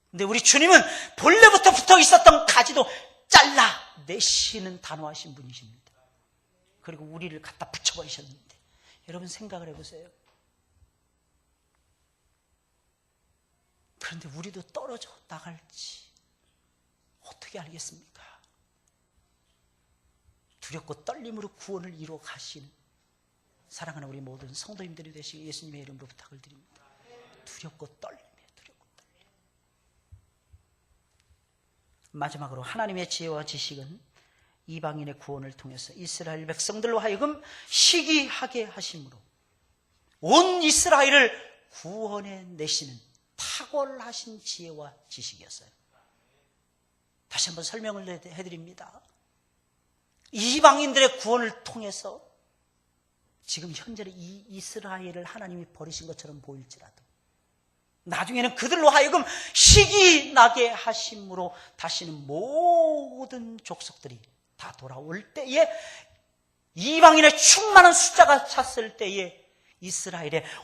근데 우리 주님은 본래부터 붙어 있었던 가지도 잘라내시는 단호하신 분이십니다. 그리고 우리를 갖다 붙여버리셨는데, 여러분 생각을 해보세요. 그런데 우리도 떨어져 나갈지 어떻게 알겠습니까? 두렵고 떨림으로 구원을 이루어 가시는 사랑하는 우리 모든 성도님들이 되시기 예수님의 이름으로 부탁을 드립니다. 두렵고 떨림이에요. 두렵고 떨림. 마지막으로 하나님의 지혜와 지식은 이방인의 구원을 통해서 이스라엘 백성들로 하여금 시기하게 하심으로 온 이스라엘을 구원해 내시는 탁월하신 지혜와 지식이었어요. 다시 한번 설명을 해드립니다. 이방인들의 구원을 통해서 지금 현재는 이 이스라엘을 하나님이 버리신 것처럼 보일지라도 나중에는 그들로 하여금 시기 나게 하심으로 다시는 모든 족속들이 다 돌아올 때에, 이방인의 충만한 숫자가 찼을 때에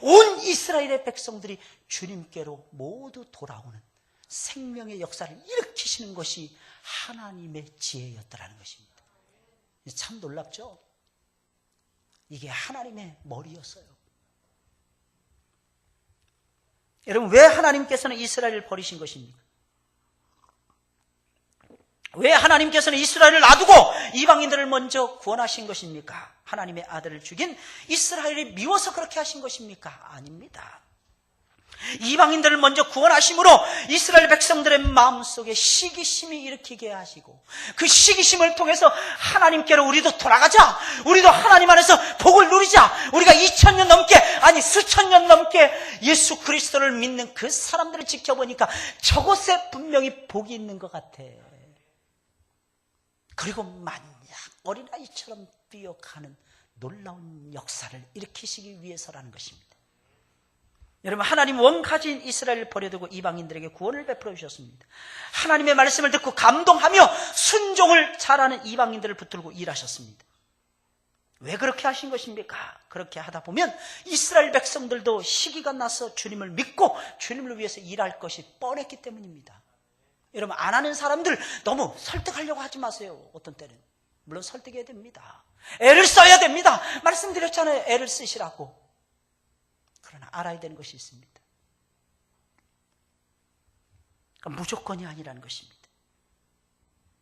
온 이스라엘의 백성들이 주님께로 모두 돌아오는 생명의 역사를 일으키시는 것이 하나님의 지혜였더라는 것입니다. 참 놀랍죠? 이게 하나님의 머리였어요. 여러분, 왜 하나님께서는 이스라엘을 버리신 것입니까? 왜 하나님께서는 이스라엘을 놔두고 이방인들을 먼저 구원하신 것입니까? 하나님의 아들을 죽인 이스라엘이 미워서 그렇게 하신 것입니까? 아닙니다. 이방인들을 먼저 구원하심으로 이스라엘 백성들의 마음속에 시기심이 일으키게 하시고, 그 시기심을 통해서 하나님께로 우리도 돌아가자, 우리도 하나님 안에서 복을 누리자, 우리가 2000년 넘게, 아니 수천 년 넘게 예수 그리스도를 믿는 그 사람들을 지켜보니까 저곳에 분명히 복이 있는 것 같아. 그리고 만약 어린아이처럼 뛰어가는 놀라운 역사를 일으키시기 위해서라는 것입니다. 여러분, 하나님 원가진 이스라엘을 버려두고 이방인들에게 구원을 베풀어 주셨습니다. 하나님의 말씀을 듣고 감동하며 순종을 잘하는 이방인들을 붙들고 일하셨습니다. 왜 그렇게 하신 것입니까? 그렇게 하다 보면 이스라엘 백성들도 시기가 나서 주님을 믿고 주님을 위해서 일할 것이 뻔했기 때문입니다. 여러분, 안 하는 사람들 너무 설득하려고 하지 마세요. 어떤 때는 물론 설득해야 됩니다. 애를 써야 됩니다. 말씀드렸잖아요. 애를 쓰시라고. 그러나 알아야 되는 것이 있습니다. 그러니까 무조건이 아니라는 것입니다.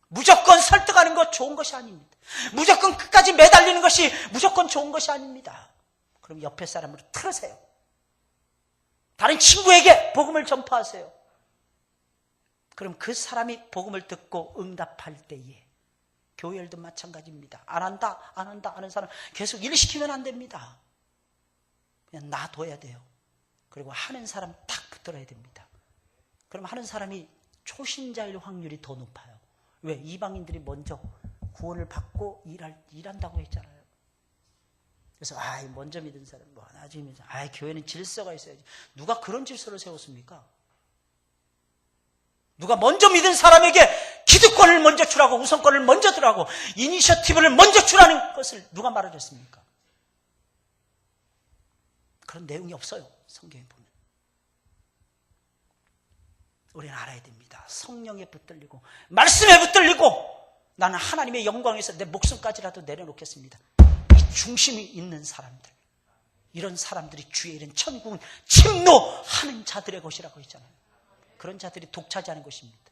무조건 설득하는 것 좋은 것이 아닙니다. 무조건 끝까지 매달리는 것이 무조건 좋은 것이 아닙니다. 그럼 옆에 사람으로 틀으세요. 다른 친구에게 복음을 전파하세요. 그럼 그 사람이 복음을 듣고 응답할 때에, 교회들도 마찬가지입니다. 안 한다 하는 사람 계속 일시키면 안 됩니다. 그냥 놔둬야 돼요. 그리고 하는 사람 딱 붙들어야 됩니다. 그럼 하는 사람이 초신자일 확률이 더 높아요. 왜? 이방인들이 먼저 구원을 받고 일한다고 했잖아요. 그래서 먼저 믿은 사람, 나중에 믿은 사람, 교회는 질서가 있어야지. 누가 그런 질서를 세웠습니까? 누가 먼저 믿은 사람에게 기득권을 먼저 주라고, 우선권을 먼저 주라고, 이니셔티브를 먼저 주라는 것을 누가 말해줬습니까? 그런 내용이 없어요. 성경에 보면. 우리는 알아야 됩니다. 성령에 붙들리고 말씀에 붙들리고 나는 하나님의 영광에서 내 목숨까지라도 내려놓겠습니다. 이 중심이 있는 사람들, 이런 사람들이 주의 이른 천국은 침노하는 자들의 것이라고 했잖아요. 그런 자들이 독차지하는 것입니다.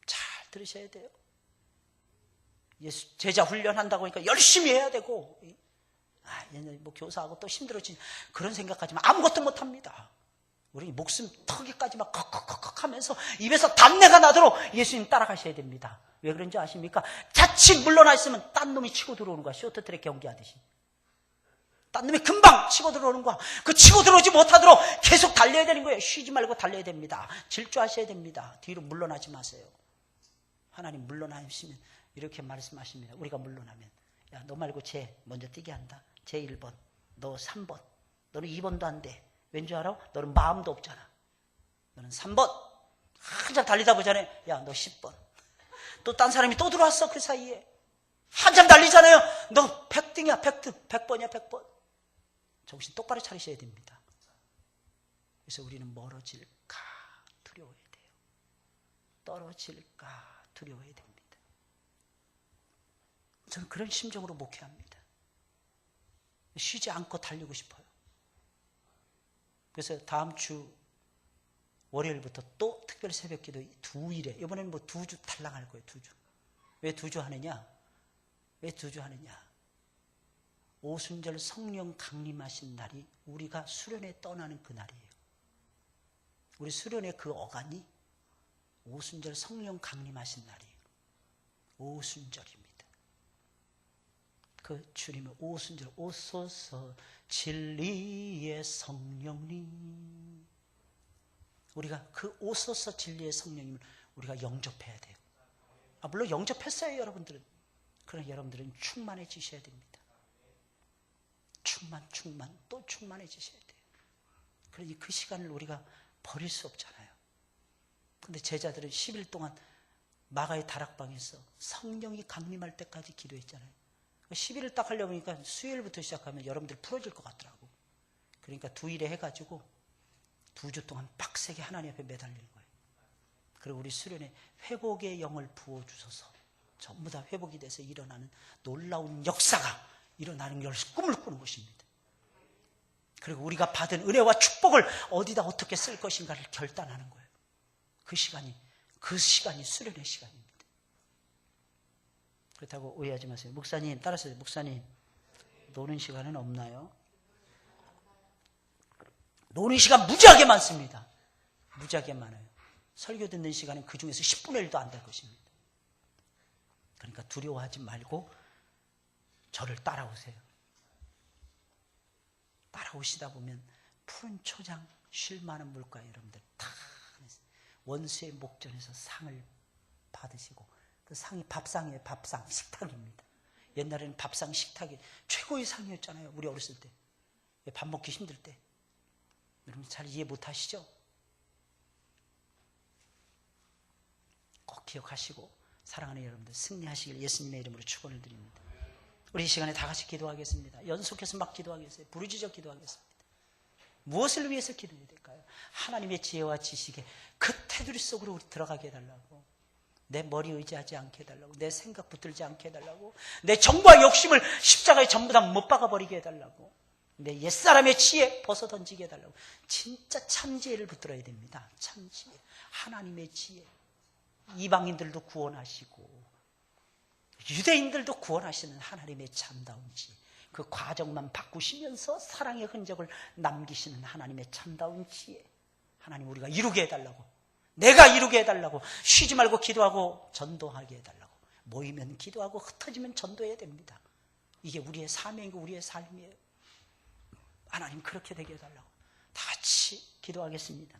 잘 들으셔야 돼요. 예수 제자 훈련한다고 하니까 열심히 해야 되고, 옛날에 교사하고 또 힘들어진 그런 생각하지만 아무것도 못합니다. 우리 목숨 턱에까지 막 컥컥컥 하면서 입에서 단내가 나도록 예수님 따라가셔야 됩니다. 왜 그런지 아십니까? 자칫 물러나 있으면 딴 놈이 치고 들어오는 거야. 쇼트트랙 경기하듯이. 딴 놈이 금방 치고 들어오는 거야. 그 치고 들어오지 못하도록 계속 달려야 되는 거예요. 쉬지 말고 달려야 됩니다. 질주하셔야 됩니다. 뒤로 물러나지 마세요. 하나님 물러나시면 이렇게 말씀하십니다. 우리가 물러나면, 야, 너 말고 쟤 먼저 뛰게 한다. 쟤 1번, 너 3번, 너는 2번도 안 돼. 왠지 알아? 너는 마음도 없잖아. 너는 3번. 한참 달리다 보잖아요. 야, 너 10번. 또 딴 사람이 또 들어왔어. 그 사이에. 한참 달리잖아요. 너 100등이야. 100등. 100번이야. 100번. 정신 똑바로 차리셔야 됩니다. 그래서 우리는 멀어질까 두려워야 돼요. 떨어질까 두려워야 됩니다. 저는 그런 심정으로 목회합니다. 쉬지 않고 달리고 싶어요. 그래서 다음 주 월요일부터 또 특별 새벽기도 2일에, 이번에는 뭐 2주 탈락할 거예요. 2주. 왜 2주 하느냐? 왜 2주 하느냐? 오순절 성령 강림하신 날이 우리가 수련회 떠나는 그 날이에요. 우리 수련회 그 어간이 오순절 성령 강림하신 날이에요. 오순절입니다. 그 주님의 오순절, 오소서 진리의 성령님. 우리가 그 오소서 진리의 성령님을 우리가 영접해야 돼요. 물론 영접했어요, 여러분들은. 그러나 여러분들은 충만해지셔야 됩니다. 충만, 또 충만해지셔야 돼요. 그러니 그 시간을 우리가 버릴 수 없잖아요. 근데 제자들은 10일 동안 마가의 다락방에서 성령이 강림할 때까지 기도했잖아요. 10일을 딱 하려고 하니까 수요일부터 시작하면 여러분들 풀어질 것 같더라고. 그러니까 2일에 해가지고 2주 동안 빡세게 하나님 앞에 매달리는 거예요. 그리고 우리 수련회 회복의 영을 부어주셔서 전부 다 회복이 돼서 일어나는 놀라운 역사가 일어나는 걸 꿈을 꾸는 것입니다. 그리고 우리가 받은 은혜와 축복을 어디다 어떻게 쓸 것인가를 결단하는 거예요. 그 시간이 수련의 시간입니다. 그렇다고 오해하지 마세요. 목사님, 따라서요. 목사님, 노는 시간은 없나요? 노는 시간 무지하게 많습니다. 무지하게 많아요. 설교 듣는 시간은 그 중에서 10분의 1도 안 될 것입니다. 그러니까 두려워하지 말고 저를 따라오세요. 따라오시다 보면 푸른 초장, 쉴 만한 물가에 여러분들 다 원수의 목전에서 상을 받으시고, 그 상이 밥상이에요. 밥상, 식탁입니다. 옛날에는 밥상, 식탁이 최고의 상이었잖아요. 우리 어렸을 때. 밥 먹기 힘들 때. 여러분 잘 이해 못하시죠? 꼭 기억하시고 사랑하는 여러분들 승리하시길 예수님의 이름으로 축원을 드립니다. 우리 이 시간에 다 같이 기도하겠습니다. 연속해서 막 기도하겠어요. 부르짖어 기도하겠습니다. 무엇을 위해서 기도해야 될까요? 하나님의 지혜와 지식에 그 테두리 속으로 우리 들어가게 해달라고. 내 머리 의지하지 않게 해달라고. 내 생각 붙들지 않게 해달라고. 내 정과 욕심을 십자가에 전부 다 못 박아버리게 해달라고. 내 옛사람의 지혜 벗어던지게 해달라고. 진짜 참지혜를 붙들어야 됩니다. 참지혜. 하나님의 지혜. 이방인들도 구원하시고 유대인들도 구원하시는 하나님의 참다운 지혜. 그 과정만 바꾸시면서 사랑의 흔적을 남기시는 하나님의 참다운 지혜. 하나님 우리가 이루게 해달라고. 내가 이루게 해달라고. 쉬지 말고 기도하고 전도하게 해달라고. 모이면 기도하고 흩어지면 전도해야 됩니다. 이게 우리의 사명이고 우리의 삶이에요. 하나님 그렇게 되게 해달라고. 다 같이 기도하겠습니다.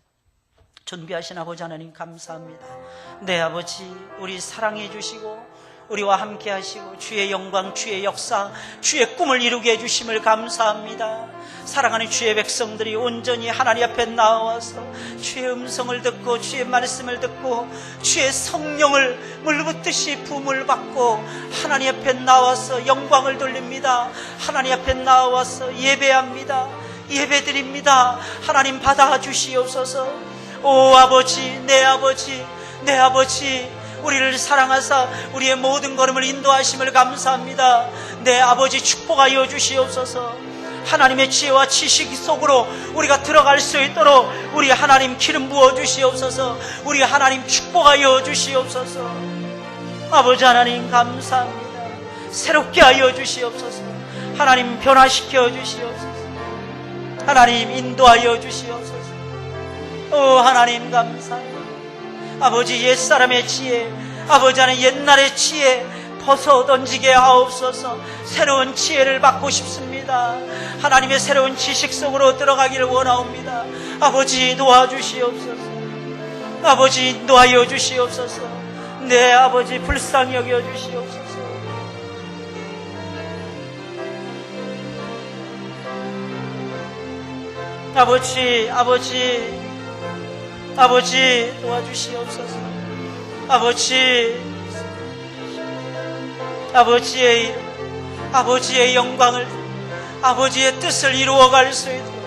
존귀하신 아버지 하나님 감사합니다. 네 아버지, 우리 사랑해 주시고 우리와 함께 하시고 주의 영광, 주의 역사, 주의 꿈을 이루게 해주심을 감사합니다. 사랑하는 주의 백성들이 온전히 하나님 앞에 나와서 주의 음성을 듣고 주의 말씀을 듣고 주의 성령을 물붓듯이 부음을 받고 하나님 앞에 나와서 영광을 돌립니다. 하나님 앞에 나와서 예배합니다. 예배드립니다. 하나님 받아주시옵소서. 오 아버지, 내 아버지, 내 아버지, 우리를 사랑하사 우리의 모든 걸음을 인도하심을 감사합니다. 내 아버지 축복하여 주시옵소서. 하나님의 지혜와 지식 속으로 우리가 들어갈 수 있도록 우리 하나님 기름 부어 주시옵소서. 우리 하나님 축복하여 주시옵소서. 아버지 하나님 감사합니다. 새롭게 하여 주시옵소서. 하나님 변화시켜 주시옵소서. 하나님 인도하여 주시옵소서. 오 하나님 감사합니다. 아버지 옛사람의 지혜, 아버지 하나님 옛날의 지혜 벗어 던지게 하옵소서. 새로운 지혜를 받고 싶습니다. 하나님의 새로운 지식 속으로 들어가기를 원하옵니다. 아버지 도와주시옵소서. 아버지 놓아여 주시옵소서. 네 아버지 불쌍히 여겨 주시옵소서. 아버지 도와주시옵소서. 아버지의 영광을, 아버지의 뜻을 이루어갈 수 있도록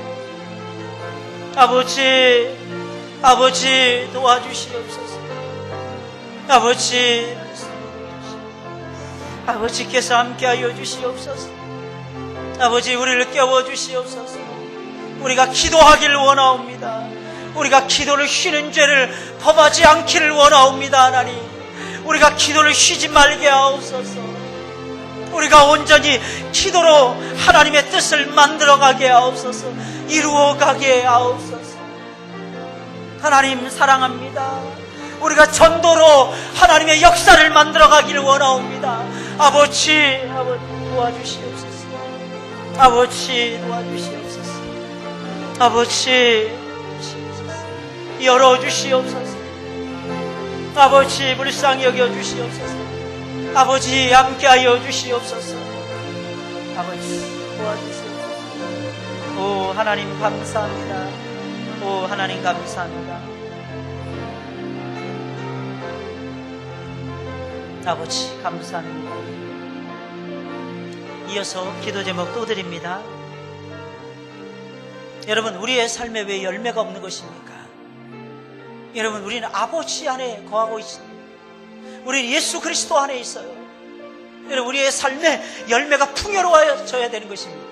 아버지 도와주시옵소서. 아버지께서 함께하여 주시옵소서. 아버지 우리를 깨워주시옵소서. 우리가 기도하기를 원하옵니다. 우리가 기도를 쉬는 죄를 범하지 않기를 원하옵니다. 하나님, 우리가 기도를 쉬지 말게 하옵소서. 우리가 온전히 기도로 하나님의 뜻을 만들어가게 하옵소서. 이루어가게 하옵소서. 하나님 사랑합니다. 우리가 전도로 하나님의 역사를 만들어가기를 원하옵니다. 아버지 도와주시옵소서. 아버지 도와주시옵소서. 아버지 열어주시옵소서. 아버지 불쌍히 여겨주시옵소서. 아버지 함께하여 주시옵소서. 아버지 도와주시옵소서. 오 하나님 감사합니다. 오 하나님 감사합니다. 아버지 감사합니다. 이어서 기도 제목 또 드립니다. 여러분, 우리의 삶에 왜 열매가 없는 것입니까? 여러분, 우리는 아버지 안에 거하고 있습니다. 우리는 예수 그리스도 안에 있어요. 여러분, 우리의 삶에 열매가 풍요로워져야 되는 것입니다.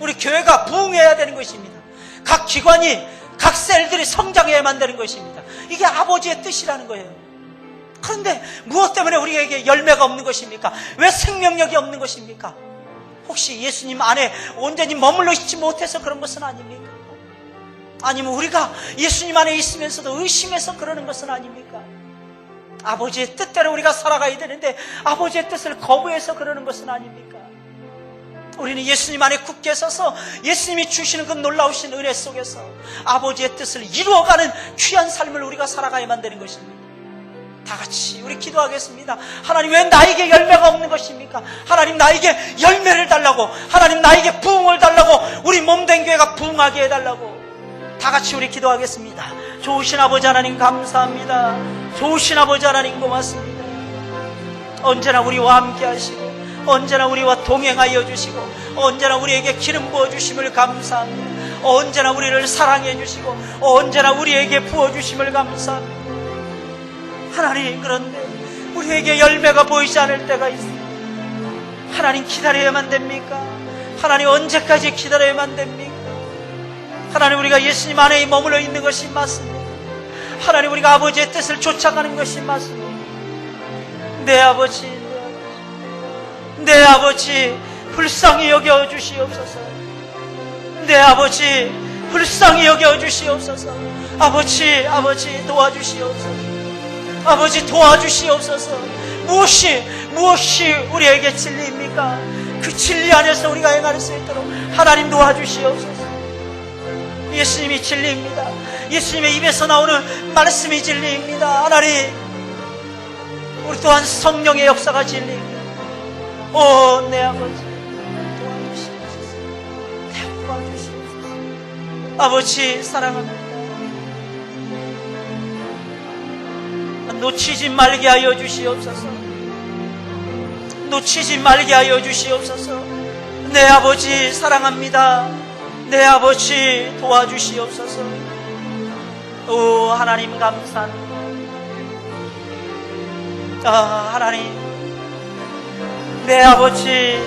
우리 교회가 부흥해야 되는 것입니다. 각 기관이, 각 셀들이 성장해야만 되는 것입니다. 이게 아버지의 뜻이라는 거예요. 그런데 무엇 때문에 우리에게 열매가 없는 것입니까? 왜 생명력이 없는 것입니까? 혹시 예수님 안에 온전히 머물러 있지 못해서 그런 것은 아닙니까? 아니면 우리가 예수님 안에 있으면서도 의심해서 그러는 것은 아닙니까? 아버지의 뜻대로 우리가 살아가야 되는데 아버지의 뜻을 거부해서 그러는 것은 아닙니까? 우리는 예수님 안에 굳게 서서 예수님이 주시는 그 놀라우신 은혜 속에서 아버지의 뜻을 이루어가는 귀한 삶을 우리가 살아가야만 되는 것입니다. 다 같이 우리 기도하겠습니다. 하나님, 왜 나에게 열매가 없는 것입니까? 하나님, 나에게 열매를 달라고, 하나님 나에게 부흥을 달라고, 우리 몸된 교회가 부흥하게 해달라고 다 같이 우리 기도하겠습니다. 좋으신 아버지 하나님 감사합니다. 좋으신 아버지 하나님 고맙습니다. 언제나 우리와 함께 하시고 언제나 우리와 동행하여 주시고 언제나 우리에게 기름 부어주심을 감사합니다. 언제나 우리를 사랑해 주시고 언제나 우리에게 부어주심을 감사합니다. 하나님, 그런데 우리에게 열매가 보이지 않을 때가 있습니다. 하나님, 기다려야만 됩니까? 하나님, 언제까지 기다려야만 됩니까? 하나님, 우리가 예수님 안에 머물러 있는 것이 맞습니다. 하나님, 우리가 아버지의 뜻을 쫓아가는 것이 맞습니다. 내 아버지 불쌍히 여겨주시옵소서. 내 아버지 불쌍히 여겨주시옵소서. 아버지 도와주시옵소서. 아버지 도와주시옵소서. 무엇이 우리에게 진리입니까? 그 진리 안에서 우리가 행할 수 있도록 하나님 도와주시옵소서. 예수님이 진리입니다. 예수님의 입에서 나오는 말씀이 진리입니다. 하나님, 우리 또한 성령의 역사가 진리입니다. 오, 내 아버지 도와주시옵소서. 도와주시옵소서. 아버지 사랑합니다. 놓치지 말게 하여 주시옵소서. 놓치지 말게 하여 주시옵소서. 내 아버지 사랑합니다. 내 아버지 도와주시옵소서. 오 하나님 감사합니다. 하나님, 내 아버지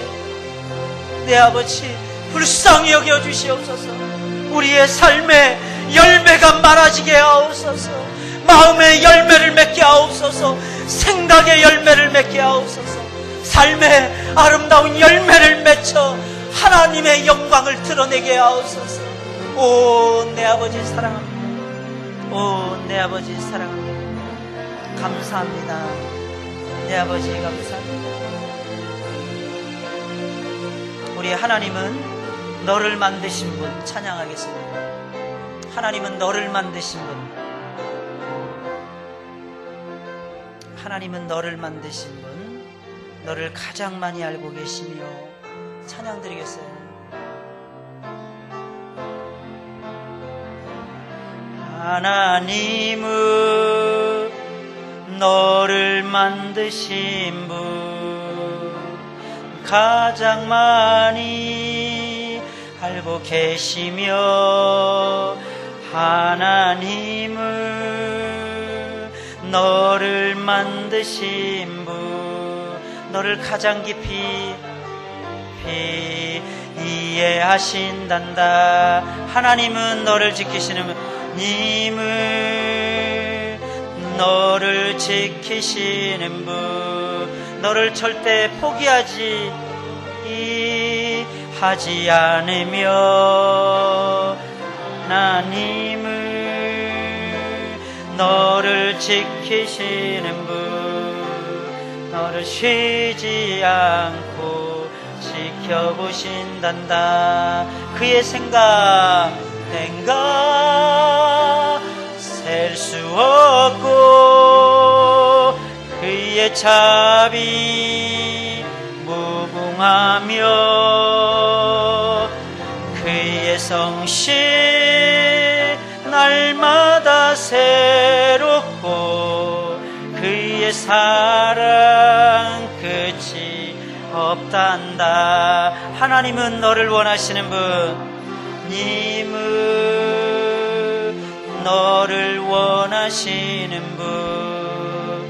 불쌍히 여겨 주시옵소서. 우리의 삶에 열매가 많아지게 하옵소서. 마음의 열매를 맺게 하옵소서. 생각의 열매를 맺게 하옵소서. 삶의 아름다운 열매를 맺혀 하나님의 영광을 드러내게 하옵소서. 오, 내 아버지 사랑합니다. 오, 내 아버지 사랑합니다. 감사합니다. 내 아버지 감사합니다. 우리 하나님은 너를 만드신 분 찬양하겠습니다. 하나님은 너를 만드신 분, 하나님은 너를 만드신 분, 너를 가장 많이 알고 계시며 찬양 드리겠어요. 하나님은 너를 만드신 분, 가장 많이 알고 계시며, 하나님은 너를 만드신 분, 너를 가장 깊이 이해하신단다. 하나님은 너를 지키시는 분, 님을 너를 지키시는 분, 너를 절대 포기하지 않으며, 하나님을 너를 지키시는 분, 너를 쉬지 않고 지켜보신단다. 그의 생각 셀 수 없고, 그의 자비 무궁하며, 그의 성실 날마다 새롭고, 그의 사랑 끝이 없단다. 하나님은 너를 원하시는 분, 님은 너를 원하시는 분,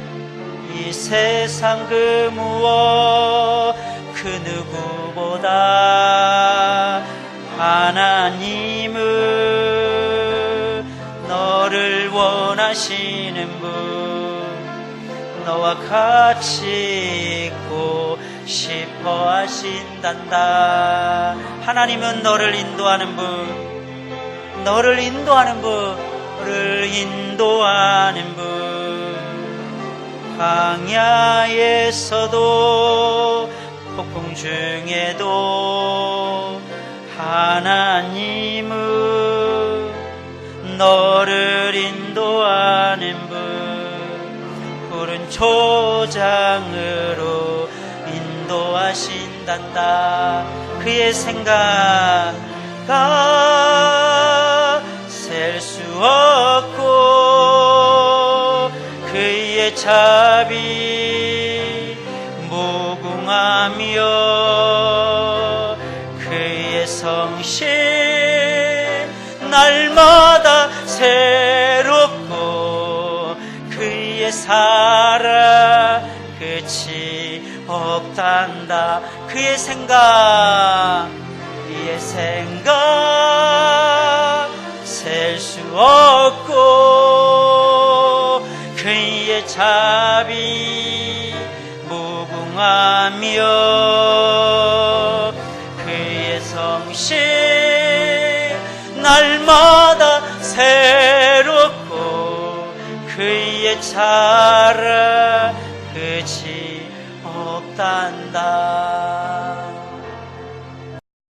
이 세상 그 무엇 그 누구보다 하나님은 너를 원하시는 분, 너와 같이 있고 싶어 하신단다. 하나님은 너를 인도하는 분, 너를 인도하는 분, 너를 인도하는 분, 광야에서도 폭풍 중에도 하나님은 너를 인도하는 분, 푸른 초장으로 인도하신단다. 그의 생각가 셀 수 없고, 그의 자비 무궁하며, 그의 성실 날마다 새롭고, 그의 사랑 끝이 없단다. 그의 생각 셀 수 없고, 그의 자비 무궁하며, 그의 성실 날마다 새롭고, 그의 사랑 끝이 없단다.